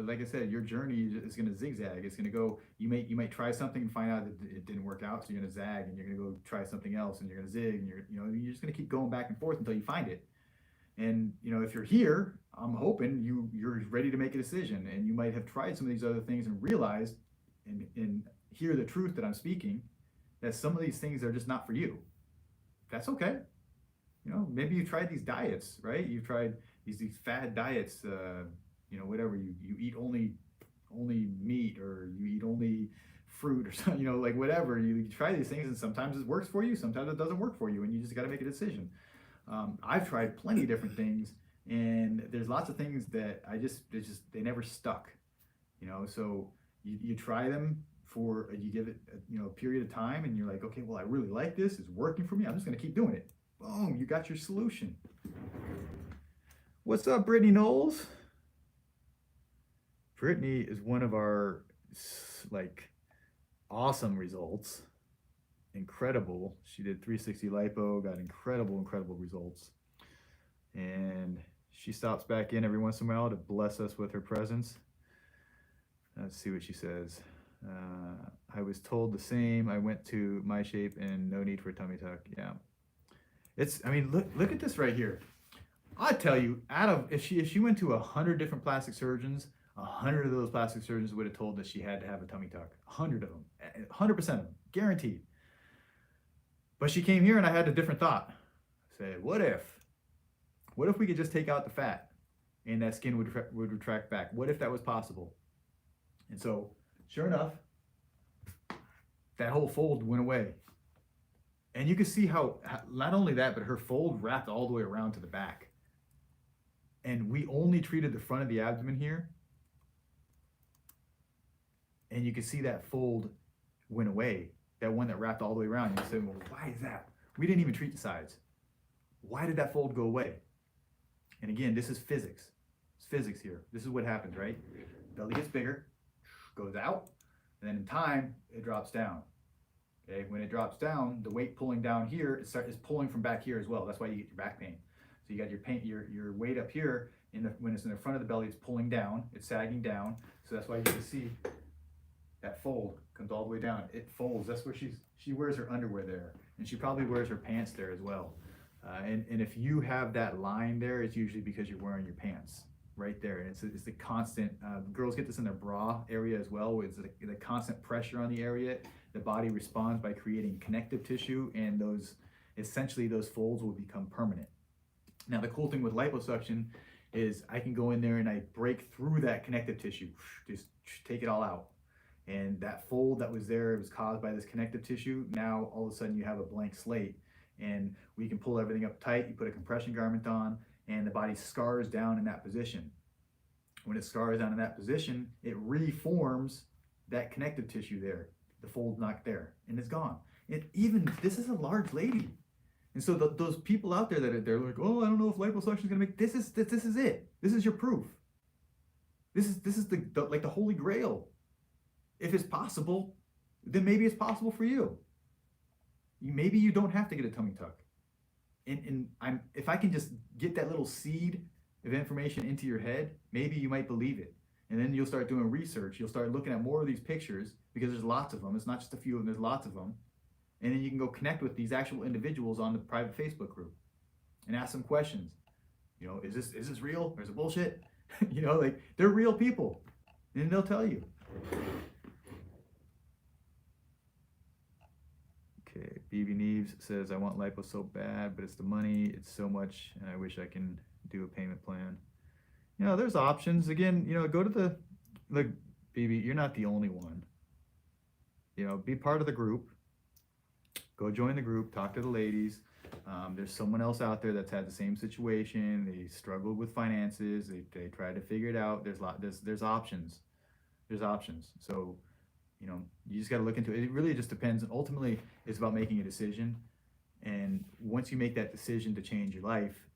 like I said, your journey is going to zigzag. It's going to go, you might try something and find out that it didn't work out. So you're going to zag and you're going to go try something else and you're going to zig and you're just going to keep going back and forth until you find it. And, if you're here, I'm hoping you're ready to make a decision, and you might have tried some of these other things and realized and hear the truth that I'm speaking, that some of these things are just not for you. That's okay. Maybe you tried these diets, right? You've tried these fad diets, whatever, you eat only meat, or you eat only fruit, or something, like whatever. You try these things and sometimes it works for you, sometimes it doesn't work for you, and you just got to make a decision. I've tried plenty of different things, and there's lots of things that they never stuck, so you try them you give it a period of time, and you're like, okay, well, I really like this, it's working for me, I'm just going to keep doing it. Boom, you got your solution. What's up, Brittany Knowles? Brittany is one of our awesome results. Incredible. She did 360 lipo, got incredible results. And she stops back in every once in a while to bless us with her presence. Let's see what she says. I was told the same. I went to My Shape and no need for a tummy tuck. Yeah. I mean, look at this right here. I tell you, out of if she went to 100 different plastic surgeons, 100 of those plastic surgeons would have told that she had to have a tummy tuck. 100 of them, 100% of them, guaranteed. But she came here and I had a different thought. I said, what if we could just take out the fat and that skin would retract back? What if that was possible? And so, sure enough, that whole fold went away. And you can see how not only that, but her fold wrapped all the way around to the back. And we only treated the front of the abdomen here. And you can see that fold went away. That one that wrapped all the way around. You say, well, why is that? We didn't even treat the sides. Why did that fold go away? And again, this is physics. It's physics here. This is what happens, right? Belly gets bigger, goes out, and then in time, it drops down. Okay, when it drops down, the weight pulling down here is pulling from back here as well. That's why you get your back pain. So you got your weight up here, when it's in the front of the belly, it's pulling down, it's sagging down. So that's why you can see that fold comes all the way down. It folds. That's where she wears her underwear there, and she probably wears her pants there as well. And if you have that line there, it's usually because you're wearing your pants right there. And it's the constant. Girls get this in their bra area as well. It's the constant pressure on the area. The body responds by creating connective tissue, and those folds will become permanent. Now the cool thing with liposuction is I can go in there and I break through that connective tissue, just take it all out. And that fold that was there, it was caused by this connective tissue. Now all of a sudden you have a blank slate, and we can pull everything up tight. You put a compression garment on, and the body scars down in that position. When it scars down in that position, it reforms that connective tissue there. The fold's not there, and it's gone. This is a large lady. And so those people out there they're like, oh, I don't know if liposuction is gonna make, this is it. This is your proof. This is the holy grail. If it's possible, then maybe it's possible for you. Maybe you don't have to get a tummy tuck. If I can just get that little seed of information into your head, maybe you might believe it. And then you'll start doing research. You'll start looking at more of these pictures, because there's lots of them. It's not just a few of them, there's lots of them. And then you can go connect with these actual individuals on the private Facebook group and ask them questions. You know, is this real or is it bullshit? You know, like, they're real people, and they'll tell you. Okay, BB Neves says, I want lipo so bad, but it's the money, it's so much, and I wish I can do a payment plan. You know, there's options. Again, you know, go to look, BB, you're not the only one. You know, be part of the group. Go join the group, talk to the ladies. There's someone else out there that's had the same situation. They struggled with finances. They tried to figure it out. There's options. There's options. So, you know, you just got to look into it. It really just depends. Ultimately, it's about making a decision. And once you make that decision to change your life,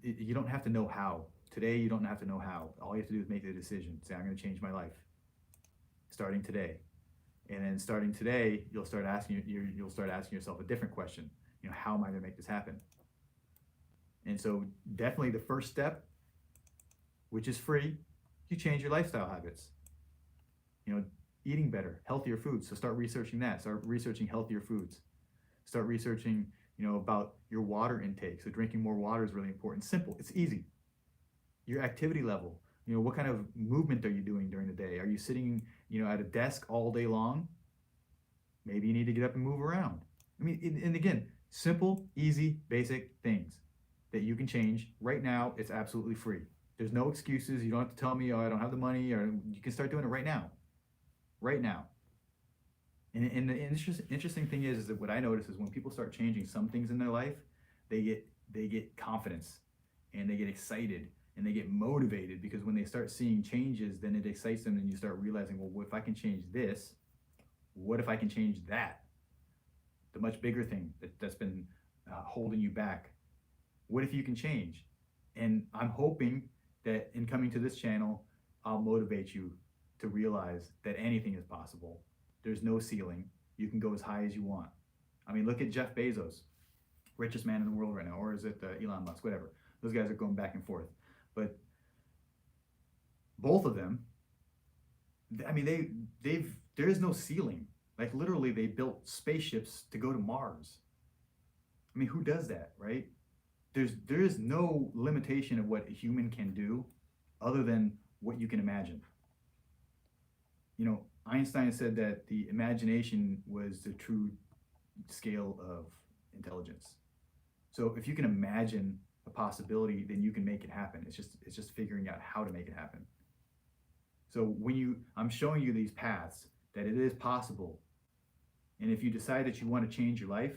you don't have to know how. Today, you don't have to know how. All you have to do is make the decision. Say, I'm going to change my life starting today. And then starting today, you'll start asking yourself a different question. You know, how am I going to make this happen? And so definitely the first step, which is free, you change your lifestyle habits. You know, eating better, healthier foods. So start researching that. Start researching healthier foods. Start researching, you know, about your water intake. So drinking more water is really important. Simple. It's easy. Your activity level. You know, what kind of movement are you doing during the day? Are you sitting, you know, at a desk all day long? Maybe you need to get up and move around. I mean, and again, simple, easy, basic things that you can change right now. It's absolutely free. There's no excuses. You don't have to tell me, oh, I don't have the money, or you can start doing it right now. Right now. And the interesting thing is that what I notice is when people start changing some things in their life, they get confidence, and they get excited, and they get motivated, because when they start seeing changes, then it excites them, and you start realizing, well, what if I can change this? What if I can change that? The much bigger thing that's been holding you back. What if you can change? And I'm hoping that in coming to this channel, I'll motivate you to realize that anything is possible. There's no ceiling. You can go as high as you want. I mean, look at Jeff Bezos, richest man in the world right now, or is it Elon Musk, whatever. Those guys are going back and forth. But both of them, I mean, there is no ceiling. Like literally, they built spaceships to go to Mars. I mean, who does that, right? There is no limitation of what a human can do, other than what you can imagine. You know, Einstein said that the imagination was the true scale of intelligence. So if you can imagine a possibility, then you can make it happen. It's just figuring out how to make it happen. So I'm showing you these paths that it is possible. And if you decide that you want to change your life,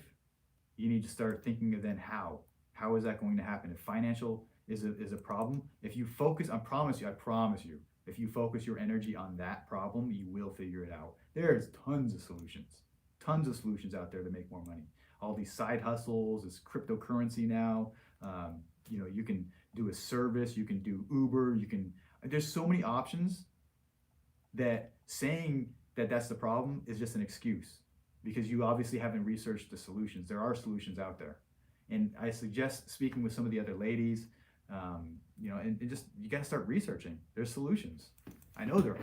you need to start thinking of then how. How is that going to happen? If financial is a problem, if you focus, I promise you, if you focus your energy on that problem, you will figure it out. There's tons of solutions out there to make more money. All these side hustles, this cryptocurrency now. You know, you can do a service, you can do Uber, there's so many options that saying that that's the problem is just an excuse, because you obviously haven't researched the solutions. There are solutions out there. And I suggest speaking with some of the other ladies, you know, and just, you got to start researching. There's solutions. I know there are.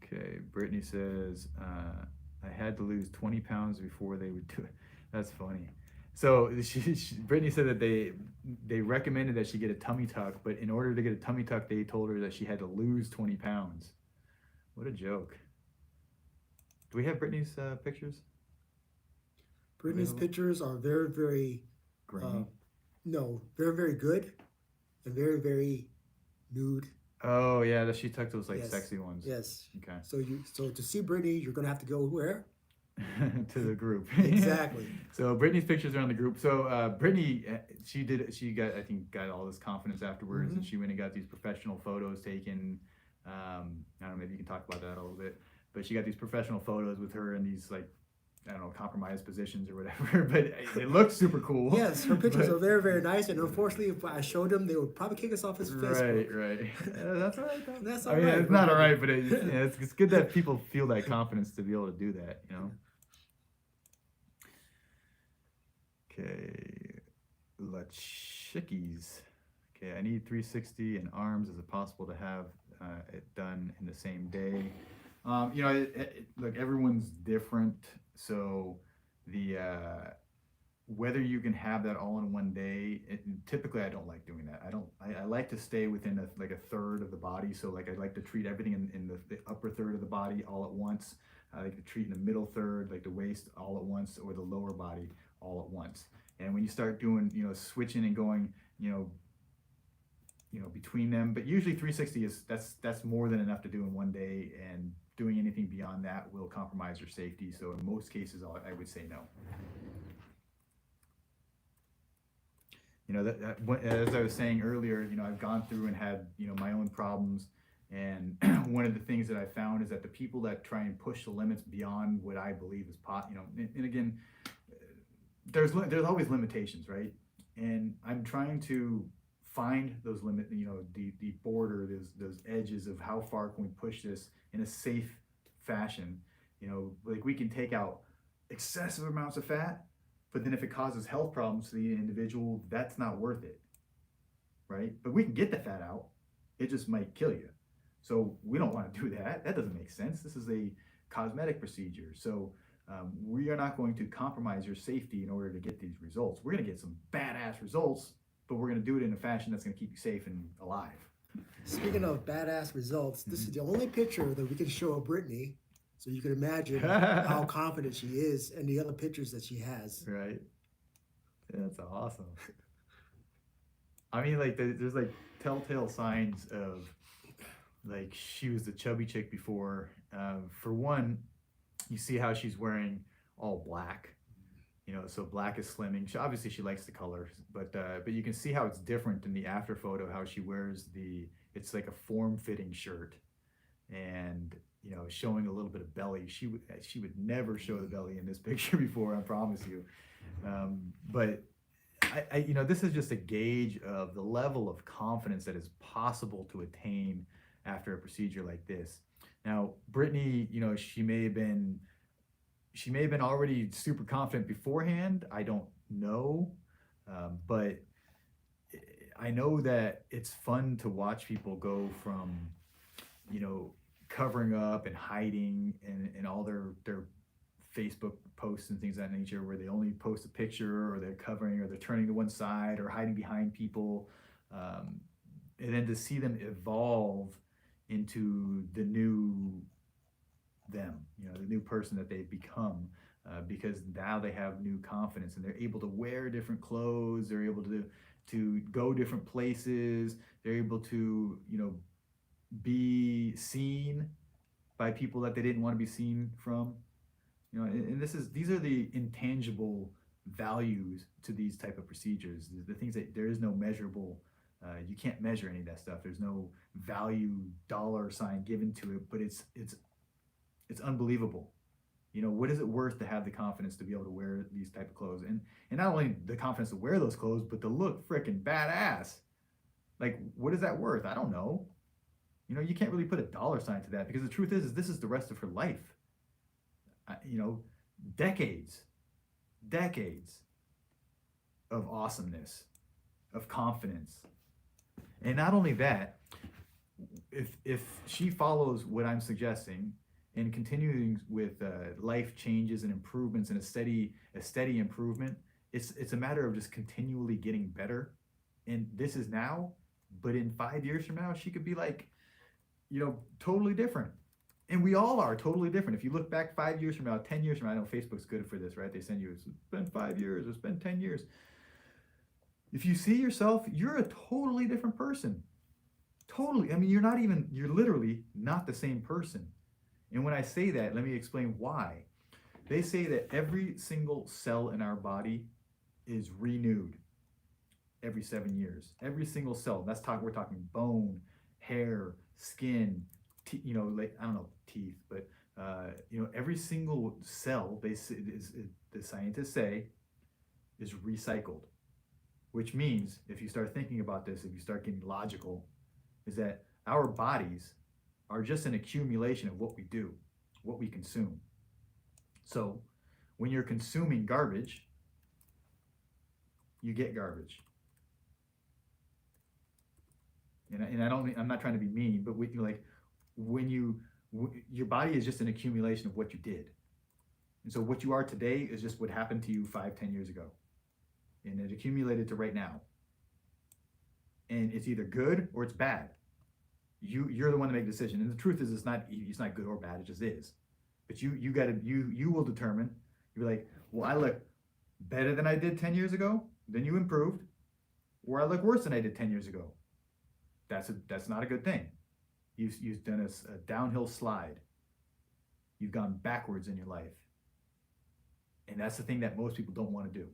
Okay, Brittany says, I had to lose 20 pounds before they would do it. That's funny. So Brittany said that they recommended that she get a tummy tuck, but in order to get a tummy tuck, they told her that she had to lose 20 pounds. What a joke. Do we have Brittany's pictures? Brittany's pictures are very, very, no, very, very good and very, very nude. Oh yeah, she took those like sexy ones. Yes. Okay. So to see Brittany, you're gonna have to go where? To the group. Exactly. So Brittany's pictures are on the group. So Brittany, she got all this confidence afterwards, Mm-hmm. and she went and got these professional photos taken. I don't know, maybe you can talk about that a little bit. But she got these professional photos with her in these like, I don't know, compromised positions or whatever. But it looked super cool. Yes, her pictures are very, very nice. And unfortunately, if I showed them, they would probably kick us off his Facebook. Right. That's all right, though. That's I all mean, right. it's not all right, but it's good that people feel that confidence to be able to do that, you know? Okay. Lachickies. Okay, I need 360 and arms. Is it possible to have it done in the same day? You know, look, everyone's different. So the whether you can have that all in one day, typically I don't like doing that. I like to stay within a third of the body. So like I like to treat everything in the upper third of the body all at once. I like to treat in the middle third, like the waist all at once, or the lower body all at once. And when you start doing, you know, switching and going, you know, between them, but usually 360 that's more than enough to do in one day, and doing anything beyond that will compromise your safety. So in most cases, I would say no. You know, as I was saying earlier, you know, I've gone through and had, you know, my own problems, and one of the things that I found is that the people that try and push the limits beyond what I believe is you know, and again, there's always limitations, right? And I'm trying to find those you know, the border, those edges of how far can we push this in a safe fashion. You know, like we can take out excessive amounts of fat, but then if it causes health problems to the individual, that's not worth it, right? But we can get the fat out, it just might kill you. So we don't want to do that. That doesn't make sense. This is a cosmetic procedure. So we are not going to compromise your safety in order to get these results. We're going to get some badass results, but we're going to do it in a fashion that's going to keep you safe and alive. Speaking of badass results, this is the only picture that we can show of Brittany, so you can imagine how confident she is, and the other pictures that she has. Right. Yeah, that's awesome. I mean, like, there's like telltale signs of like she was the chubby chick before. For one, you see how she's wearing all black. You know, so black is slimming. Obviously she likes the color, but you can see how it's different in the after photo, how she wears it's like a form-fitting shirt, and, you know, showing a little bit of belly. She would never show the belly in this picture before, I promise you. But I you know, this is just a gauge of the level of confidence that is possible to attain after a procedure like this. Now, Brittany, you know, she may have been already super confident beforehand. I don't know, but I know that it's fun to watch people go from, covering up and hiding and all their Facebook posts and things of that nature, where they only post a picture, or they're covering, or they're turning to one side, or hiding behind people, and then to see them evolve into the new them, the new person that they've become, because now they have new confidence and they're able to wear different clothes, they're able to go different places, they're able to be seen by people that they didn't want to be seen from, and these are the intangible values to these type of procedures, the things that there is no measurable, you can't measure any of that stuff, there's no value dollar sign given to it, but it's unbelievable. What is it worth to have the confidence to be able to wear these type of clothes, and not only the confidence to wear those clothes, but to look freaking badass? Like, what is that worth? I don't know. You can't really put a dollar sign to that, because the truth is this is the rest of her life. Decades of awesomeness, of confidence. And not only that, if she follows what I'm suggesting and continuing with life changes and improvements and a steady improvement, it's a matter of just continually getting better. And this is now, but in 5 years from now, she could be like, totally different. And we all are totally different. If you look back 5 years from now, 10 years from now, I know Facebook's good for this, right? They send you, it's been 5 years, it's been 10 years. If you see yourself, you're a totally different person. Totally. I mean, you're literally not the same person. And when I say that, let me explain why. They say that every single cell in our body is renewed every 7 years. Every single cell. We're talking bone, hair, skin, like, I don't know, teeth, but every single cell, the scientists say, is recycled. Which means, if you start thinking about this, if you start getting logical, is that our bodies are just an accumulation of what we do, what we consume. So when you're consuming garbage, you get garbage. And I'm not trying to be mean, but your body is just an accumulation of what you did. And so what you are today is just what happened to you 5-10 years ago. And it accumulated to right now. And it's either good or it's bad. You're the one to make the decision. And the truth is, it's not good or bad, it just is. But you will determine. You're like, well, I look better than I did 10 years ago, then you improved. Or I look worse than I did 10 years ago. That's not a good thing. You've done a downhill slide. You've gone backwards in your life. And that's the thing that most people don't want to do.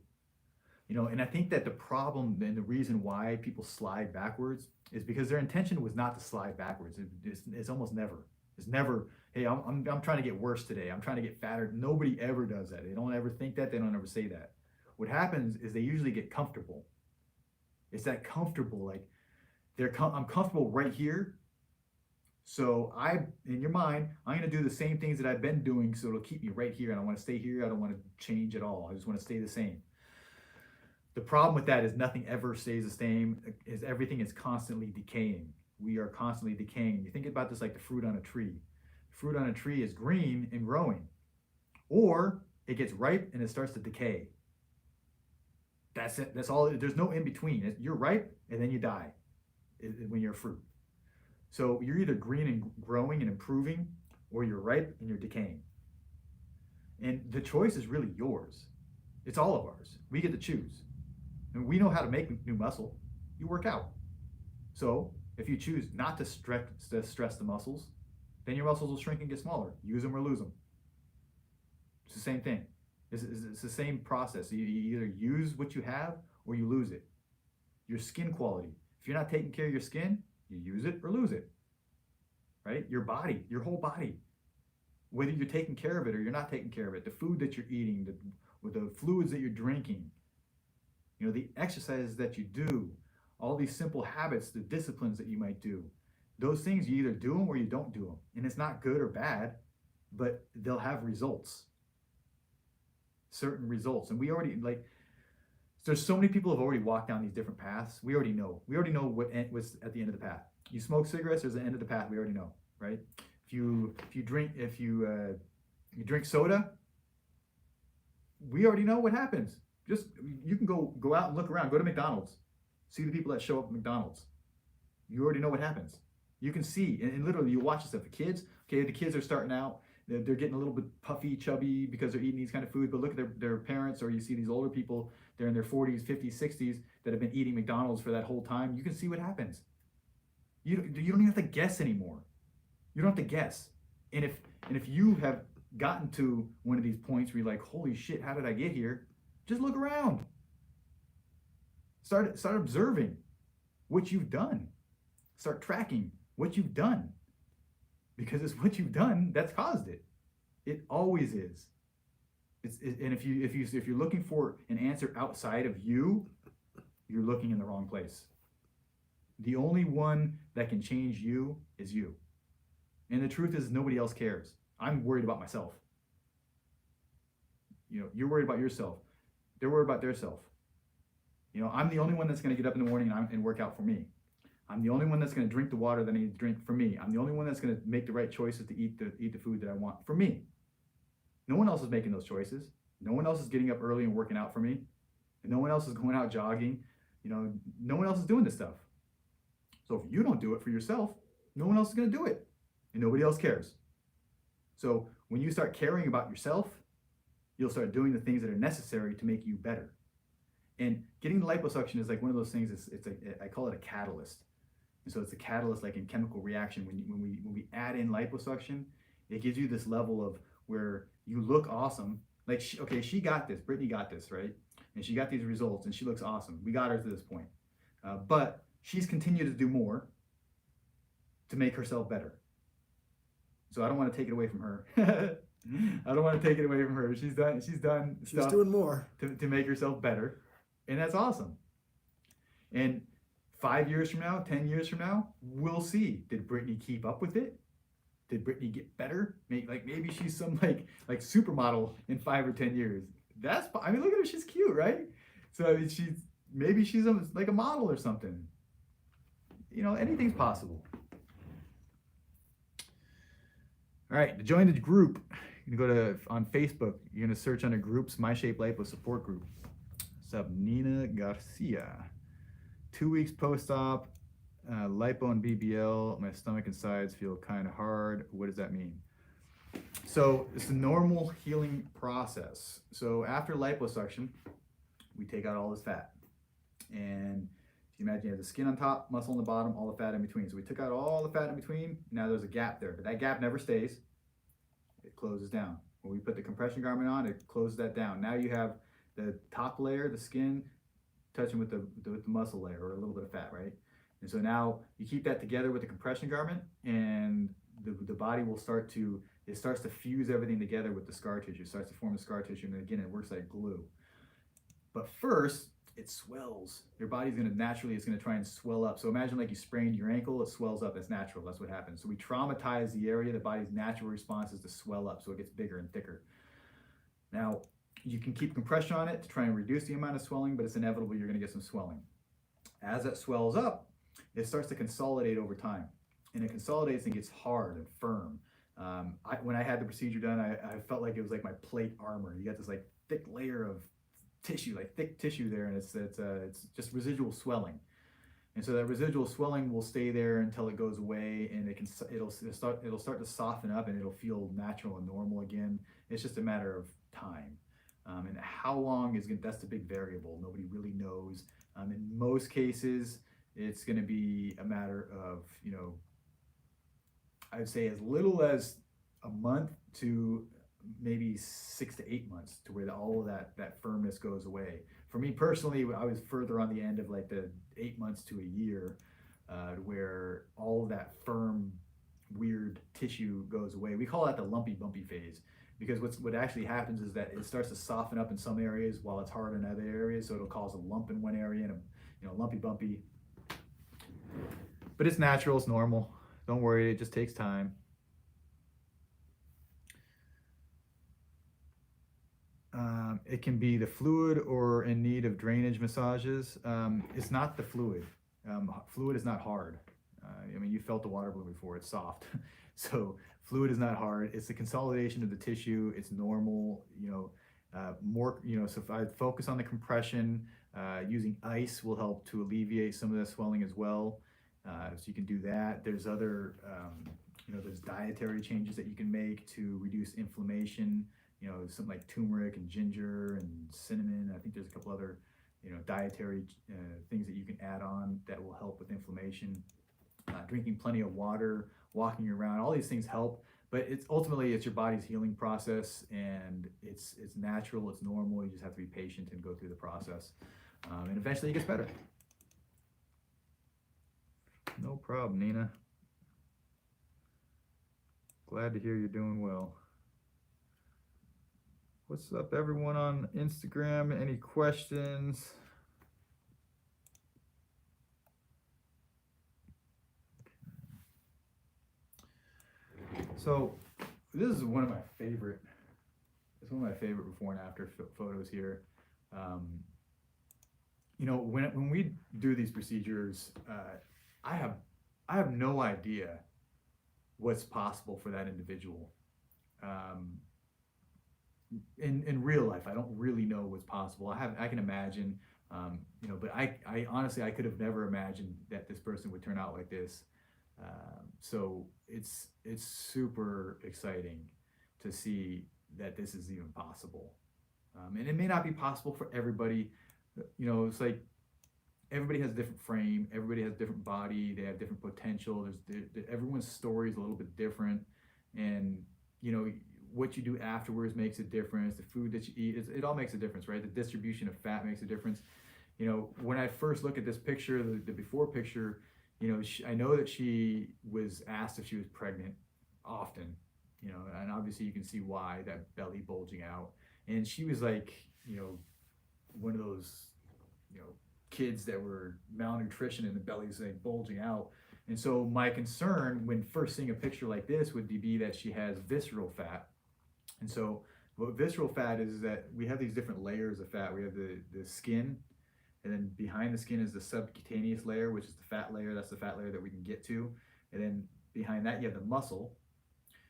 And I think that the problem and the reason why people slide backwards is because their intention was not to slide backwards. It's almost never. It's never, hey, I'm trying to get worse today. I'm trying to get fatter. Nobody ever does that. They don't ever think that. They don't ever say that. What happens is they usually get comfortable. It's that comfortable, like I'm comfortable right here. So in your mind, I'm going to do the same things that I've been doing, so it'll keep me right here. I don't want to stay here. I don't want to change at all. I just want to stay the same. The problem with that is nothing ever stays the same, is everything is constantly decaying. We are constantly decaying. You think about this like the fruit on a tree. Fruit on a tree is green and growing, or it gets ripe and it starts to decay. That's it. That's all. There's no in between. You're ripe and then you die when you're a fruit. So you're either green and growing and improving, or you're ripe and you're decaying. And the choice is really yours. It's all of ours. We get to choose. And we know how to make new muscle. You work out. So if you choose not to stress the muscles, then your muscles will shrink and get smaller. Use them or lose them. It's the same thing. It's the same process. You either use what you have or you lose it. Your skin quality. If you're not taking care of your skin, you use it or lose it. Right? Your body, your whole body. Whether you're taking care of it or you're not taking care of it, the food that you're eating, the fluids that you're drinking, the exercises that you do, all these simple habits, the disciplines that you might do, those things, you either do them or you don't do them. And it's not good or bad, but they'll have results. Certain results. And we already, There's so many people have already walked down these different paths. We already know. We already know what was at the end of the path. You smoke cigarettes, there's the end of the path. We already know, right? If you drink soda, we already know what happens. Just you can go out and look around. Go to McDonald's, see the people that show up at McDonald's. You already know what happens. You can see, and literally you watch this stuff. The kids, okay, the kids are starting out. They're getting a little bit puffy, chubby because they're eating these kind of foods. But look at their parents, or you see these older people. They're in their 40s, 50s, 60s that have been eating McDonald's for that whole time. You can see what happens. You don't even have to guess anymore. You don't have to guess. And if you have gotten to one of these points where you're like, holy shit, how did I get here? Just look around. Start observing what you've done. Start tracking what you've done. Because it's what you've done that's caused it. It always is. And if you're looking for an answer outside of you, you're looking in the wrong place. The only one that can change you is you. And the truth is nobody else cares. I'm worried about myself. You're worried about yourself. They're worried about their self. I'm the only one that's going to get up in the morning and work out for me. I'm the only one that's going to drink the water that I need to drink for me. I'm the only one that's going to make the right choices to eat the food that I want for me. No one else is making those choices. No one else is getting up early and working out for me. And no one else is going out jogging. No one else is doing this stuff. So if you don't do it for yourself, no one else is going to do it. And nobody else cares. So when you start caring about yourself, you'll start doing the things that are necessary to make you better. And getting the liposuction is like one of those things. I call it a catalyst. And so it's a catalyst, like in chemical reaction. When we add in liposuction, it gives you this level of where you look awesome. Like she got this. Brittany got this, right? And she got these results, and she looks awesome. We got her to this point, but she's continued to do more to make herself better. So I don't want to take it away from her. I don't want to take it away from her. She's done. She's doing more to make herself better, and that's awesome. And 5 years from now, 10 years from now, we'll see. Did Brittany keep up with it? Did Brittany get better? Maybe she's some like supermodel in 5 or 10 years. Look at her. She's cute, right? So maybe she's like a model or something. Anything's possible. All right, to join the group, you can go on Facebook. You're gonna search under groups, My Shape Lipo Support Group. What's up, Nina Garcia? 2 weeks post-op, lipo and BBL. My stomach and sides feel kind of hard. What does that mean? So it's a normal healing process. So after liposuction, we take out all this fat, and you imagine you have the skin on top, muscle on the bottom, all the fat in between. So we took out all the fat in between. Now there's a gap there, but that gap never stays. It closes down. When we put the compression garment on, it closes that down. Now you have the top layer, the skin, touching with the muscle layer, or a little bit of fat, right? And so now you keep that together with the compression garment, and the body will starts to fuse everything together with the scar tissue. It starts to form the scar tissue, and again, it works like glue. But first, it swells. Your body's gonna try and swell up. So imagine like you sprained your ankle, it swells up. That's natural. That's what happens. So we traumatize the area. The body's natural response is to swell up, so it gets bigger and thicker. Now, you can keep compression on it to try and reduce the amount of swelling, but it's inevitable you're gonna get some swelling. As that swells up, it starts to consolidate over time. And it consolidates and gets hard and firm. When I had the procedure done, I felt like it was like my plate armor. You got this like thick layer of tissue, like thick tissue there, and it's just residual swelling. And so that residual swelling will stay there until it goes away, and it'll start to soften up, and it'll feel natural and normal again. It's just a matter of time. And how long that's the big variable. Nobody really knows. In most cases, it's going to be a matter of, I would say as little as a month to maybe 6 to 8 months to where all of that firmness goes away. For me personally, I was further on the end of like the 8 months to a year, where all of that firm, weird tissue goes away. We call that the lumpy bumpy phase, because what actually happens is that it starts to soften up in some areas while it's hard in other areas. So it'll cause a lump in one area and a lumpy bumpy. But it's natural, it's normal. Don't worry, it just takes time. It can be the fluid or in need of drainage massages. It's not the fluid. Fluid is not hard. I mean, you felt the water balloon before, it's soft. So fluid is not hard. It's the consolidation of the tissue. It's normal, more, so if I focus on the compression, using ice will help to alleviate some of the swelling as well. So you can do that. There's other, there's dietary changes that you can make to reduce inflammation. Something like turmeric and ginger and cinnamon. I think there's a couple other, dietary things that you can add on that will help with inflammation. Drinking plenty of water, walking around, all these things help. But it's ultimately your body's healing process, and it's natural, it's normal. You just have to be patient and go through the process, and eventually it gets better. No problem, Nina. Glad to hear you're doing well. What's up, everyone on Instagram? Any questions? So this is one of my favorite. It's one of my favorite before and after photos here. When we do these procedures, I have no idea what's possible for that individual. In real life, I don't really know what's possible. I can imagine, but I honestly, I could have never imagined that this person would turn out like this. So it's super exciting to see that this is even possible. And it may not be possible for everybody. It's like everybody has a different frame, everybody has a different body, they have different potential. Everyone's story is a little bit different, and what you do afterwards makes a difference. The food that you eat, it all makes a difference, right? The distribution of fat makes a difference. When I first look at this picture, the before picture, I know that she was asked if she was pregnant often, and obviously you can see why, that belly bulging out. And she was like, one of those, kids that were malnutrition and the belly's like bulging out. And so my concern when first seeing a picture like this would be that she has visceral fat. And so what visceral fat is that we have these different layers of fat. We have the skin, and then behind the skin is the subcutaneous layer, which is the fat layer. That's the fat layer that we can get to. And then behind that, you have the muscle.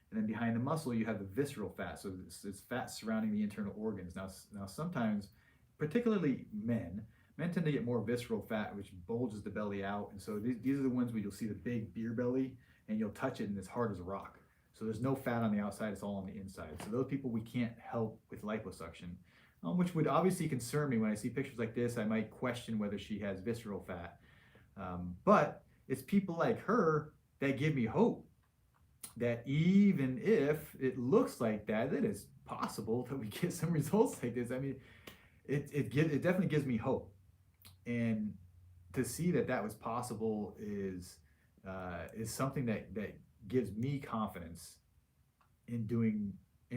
And then behind the muscle, you have the visceral fat. So it's fat surrounding the internal organs. Now sometimes, particularly men tend to get more visceral fat, which bulges the belly out. And so these are the ones where you'll see the big beer belly, and you'll touch it, and it's hard as a rock. So there's no fat on the outside, it's all on the inside. So those people we can't help with liposuction. Which would obviously concern me. When I see pictures like this, I might question whether she has visceral fat. But it's people like her that give me hope that even if it looks like that it's possible that we get some results like this. I mean, it definitely gives me hope. And to see that was possible is something that gives me confidence in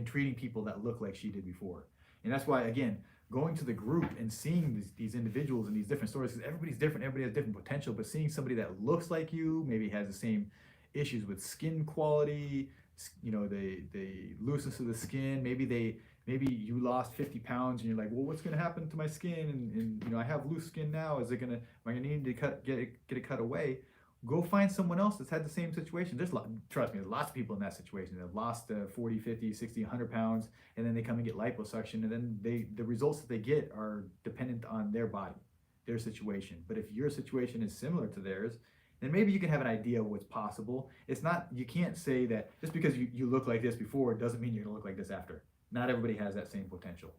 treating people that look like she did before. And that's why, again, going to the group and seeing these individuals and these different stories, because everybody's different, everybody has different potential, but seeing somebody that looks like you, maybe has the same issues with skin quality, the looseness of the skin, maybe you lost 50 pounds and you're like, well, what's going to happen to my skin? And I have loose skin now. Am I going to need to get it cut away? Go find someone else that's had the same situation. Trust me, there's lots of people in that situation that have lost 40, 50, 60, 100 pounds, and then they come and get liposuction, and then the results that they get are dependent on their body, their situation. But if your situation is similar to theirs, then maybe you can have an idea of what's possible. You can't say that just because you look like this before, it doesn't mean you're gonna look like this after. Not everybody has that same potential.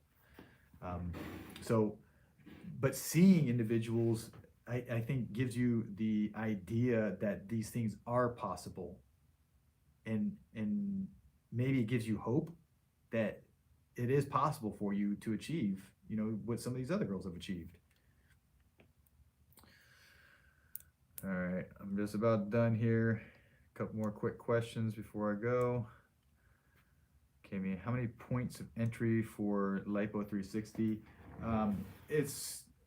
But seeing individuals, I think gives you the idea that these things are possible, and maybe it gives you hope that it is possible for you to achieve, what some of these other girls have achieved. All right, I'm just about done here. A couple more quick questions before I go. Okay, how many points of entry for Lipo 360?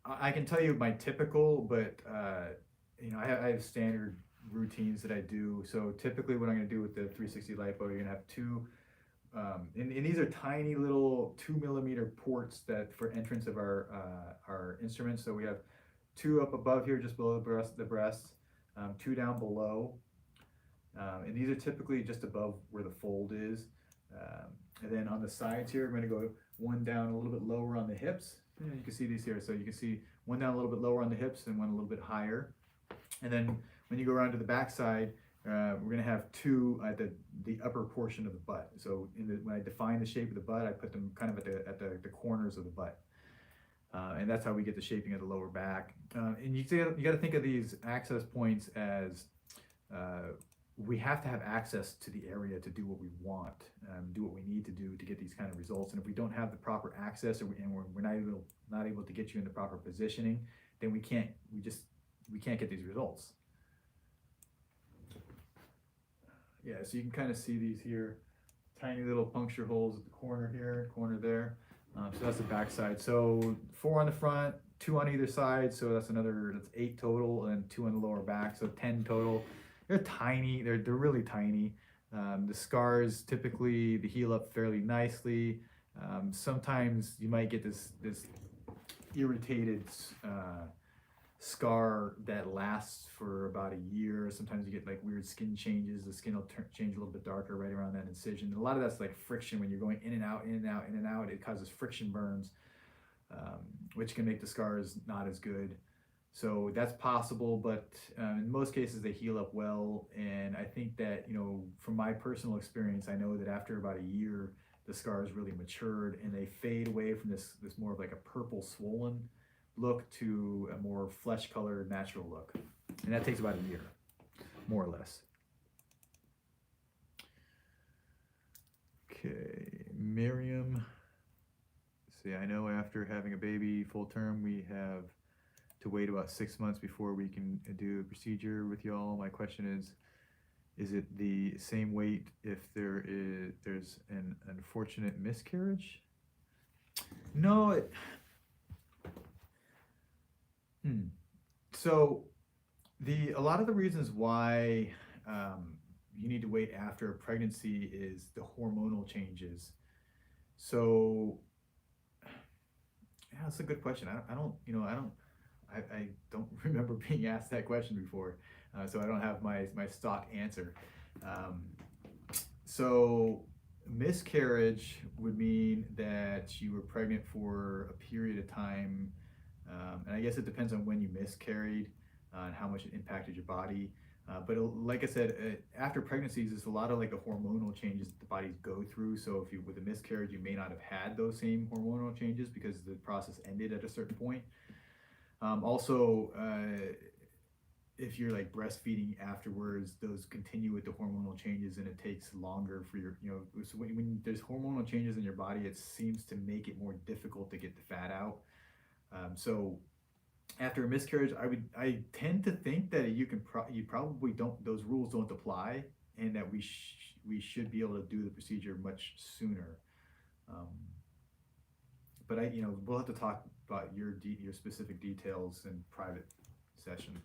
I can tell you my typical, but I have standard routines that I do. So typically what I'm going to do with the 360 Lipo, you're going to have 2 and these are tiny little 2 millimeter ports that for entrance of our instruments. So we have two up above here, just below the breast, two down below, and these are typically just above where the fold is. And then on the sides here, we're going to go one down a little bit lower on the hips. You can see these here. So you can see one down a little bit lower on the hips and one a little bit higher. And then when you go around to the back side, we're going to have two at the upper portion of the butt. So when I define the shape of the butt, I put them kind of at the corners of the butt. And that's how we get the shaping of the lower back. And you got to think of these access points as we have to have access to the area to do what we want, do what we need to do to get these kind of results. And if we don't have the proper access, and we're not able to get you in the proper positioning, then we can't get these results. Yeah, so you can kind of see these here, tiny little puncture holes at the corner here, corner there. So that's the back side. So 4 on the front, 2 on either side. So that's 8 total, and 2 on the lower back. So 10 total. They're tiny. They're really tiny. The scars typically they heal up fairly nicely. Sometimes you might get this irritated scar that lasts for about a year. Sometimes you get like weird skin changes. The skin will change a little bit darker right around that incision. And a lot of that's like friction when you're going in and out, in and out, in and out. It causes friction burns, which can make the scars not as good. So that's possible, but in most cases they heal up well. And I think that, from my personal experience, I know that after about a year, the scars really matured and they fade away from this more of like a purple swollen look to a more flesh colored natural look. And that takes about a year, more or less. Okay, Miriam. See, I know after having a baby full term, we have to wait about 6 months before we can do a procedure with y'all. My question is it the same wait if there's an unfortunate miscarriage? No. So a lot of the reasons why you need to wait after a pregnancy is the hormonal changes. So yeah, that's a good question. I don't remember being asked that question before, so I don't have my stock answer. So miscarriage would mean that you were pregnant for a period of time, and I guess it depends on when you miscarried and how much it impacted your body. But like I said, after pregnancies, there's a lot of like the hormonal changes that the bodies go through. So if you with a miscarriage, you may not have had those same hormonal changes because the process ended at a certain point. Also, if you're like breastfeeding afterwards, those continue with the hormonal changes and it takes longer for your, so when there's hormonal changes in your body, it seems to make it more difficult to get the fat out. So after a miscarriage, I tend to think that you probably don't, those rules don't apply, and that we should be able to do the procedure much sooner. But we'll have to talk about your specific details in private session.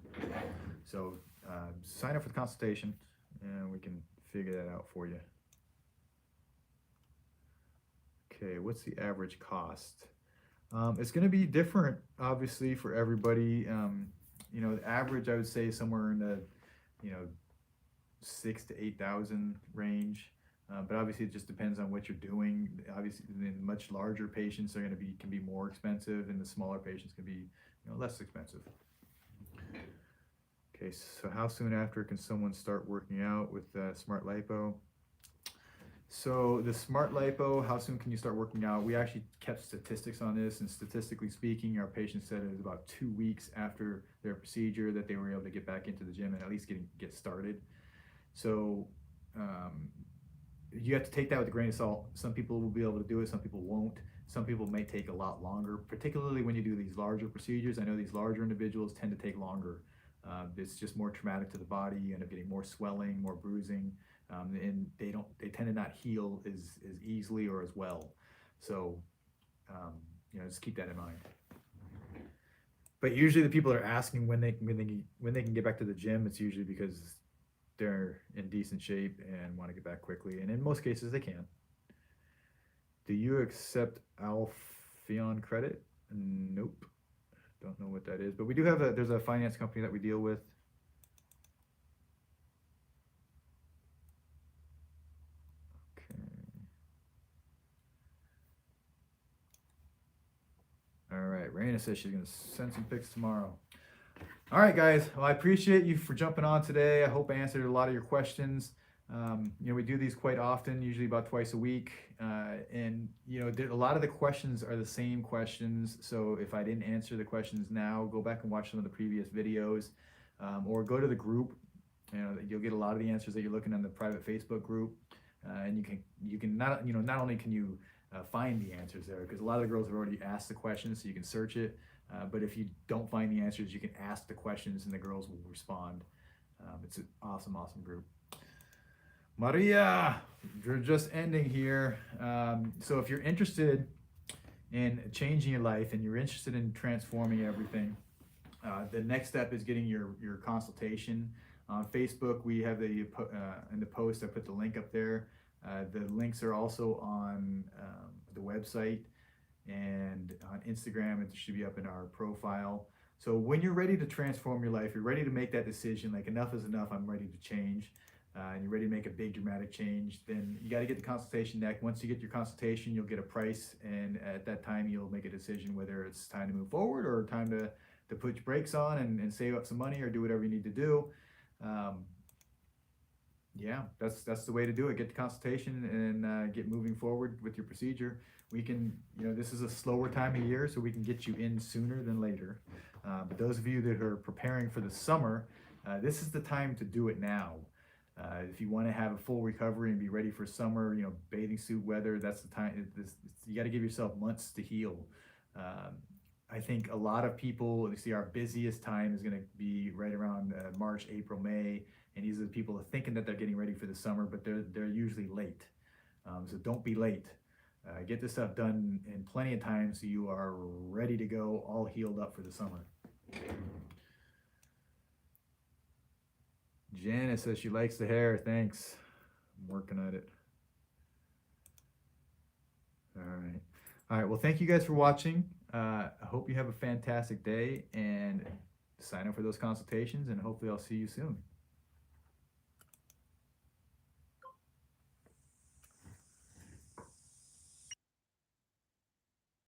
So sign up for the consultation and we can figure that out for you. Okay, what's the average cost? It's going to be different, obviously, for everybody. The average, I would say, somewhere in the, 6,000 to 8,000 range. But obviously, it just depends on what you're doing. Obviously, in much larger patients, can be more expensive, and the smaller patients can be, less expensive. Okay, so how soon after can someone start working out with Smart Lipo? So the Smart Lipo, how soon can you start working out? We actually kept statistics on this, and statistically speaking, our patients said it was about 2 weeks after their procedure that they were able to get back into the gym and at least get started. So you have to take that with a grain of salt. Some people will be able to do it, some people won't. Some people may take a lot longer, particularly when you do these larger procedures. I know these larger individuals tend to take longer. It's just more traumatic to the body. You end up getting more swelling, more bruising. And they tend to not heal as easily or as well. So, just keep that in mind. But usually the people are asking when they can get back to the gym. It's usually because they're in decent shape and want to get back quickly. And in most cases they can. Do you accept Alpheon credit? Nope. Don't know what that is, but we do have there's a finance company that we deal with. Okay. All right, Raina says she's gonna send some pics tomorrow. All right, guys. Well, I appreciate you for jumping on today. I hope I answered a lot of your questions. We do these quite often, usually about twice a week. And a lot of the questions are the same questions. So if I didn't answer the questions now, go back and watch some of the previous videos, or go to the group. You'll get a lot of the answers that you're looking in the private Facebook group. And you can not only can you find the answers there, because a lot of the girls have already asked the questions, so you can search it. But if you don't find the answers, you can ask the questions and the girls will respond. It's an awesome group. Maria, we're just ending here. So if you're interested in changing your life and you're interested in transforming everything, the next step is getting your consultation. On Facebook, we have in the post, I put the link up there. The links are also on the website, and on Instagram, it should be up in our profile. So when you're ready to transform your life, you're ready to make that decision, like enough is enough, I'm ready to change, and you're ready to make a big dramatic change, then you got to get the consultation deck. Once you get your consultation, you'll get a price, and at that time you'll make a decision whether it's time to move forward or time to put your brakes on and save up some money or do whatever you need to do. Yeah, that's the way to do it. Get the consultation and get moving forward with your procedure. We can, this is a slower time of year, so we can get you in sooner than later. But those of you that are preparing for the summer, this is the time to do it now. If you want to have a full recovery and be ready for summer, bathing suit weather, that's the time. You got to give yourself months to heal. I think a lot of people, you see, our busiest time is going to be right around March, April, May. And these are the people that are thinking that they're getting ready for the summer, but they're usually late. So don't be late. Get this stuff done in plenty of time so you are ready to go, all healed up for the summer. Janice says she likes the hair. Thanks. I'm working at it. All right. Well, thank you guys for watching. I hope you have a fantastic day, and sign up for those consultations, and hopefully I'll see you soon.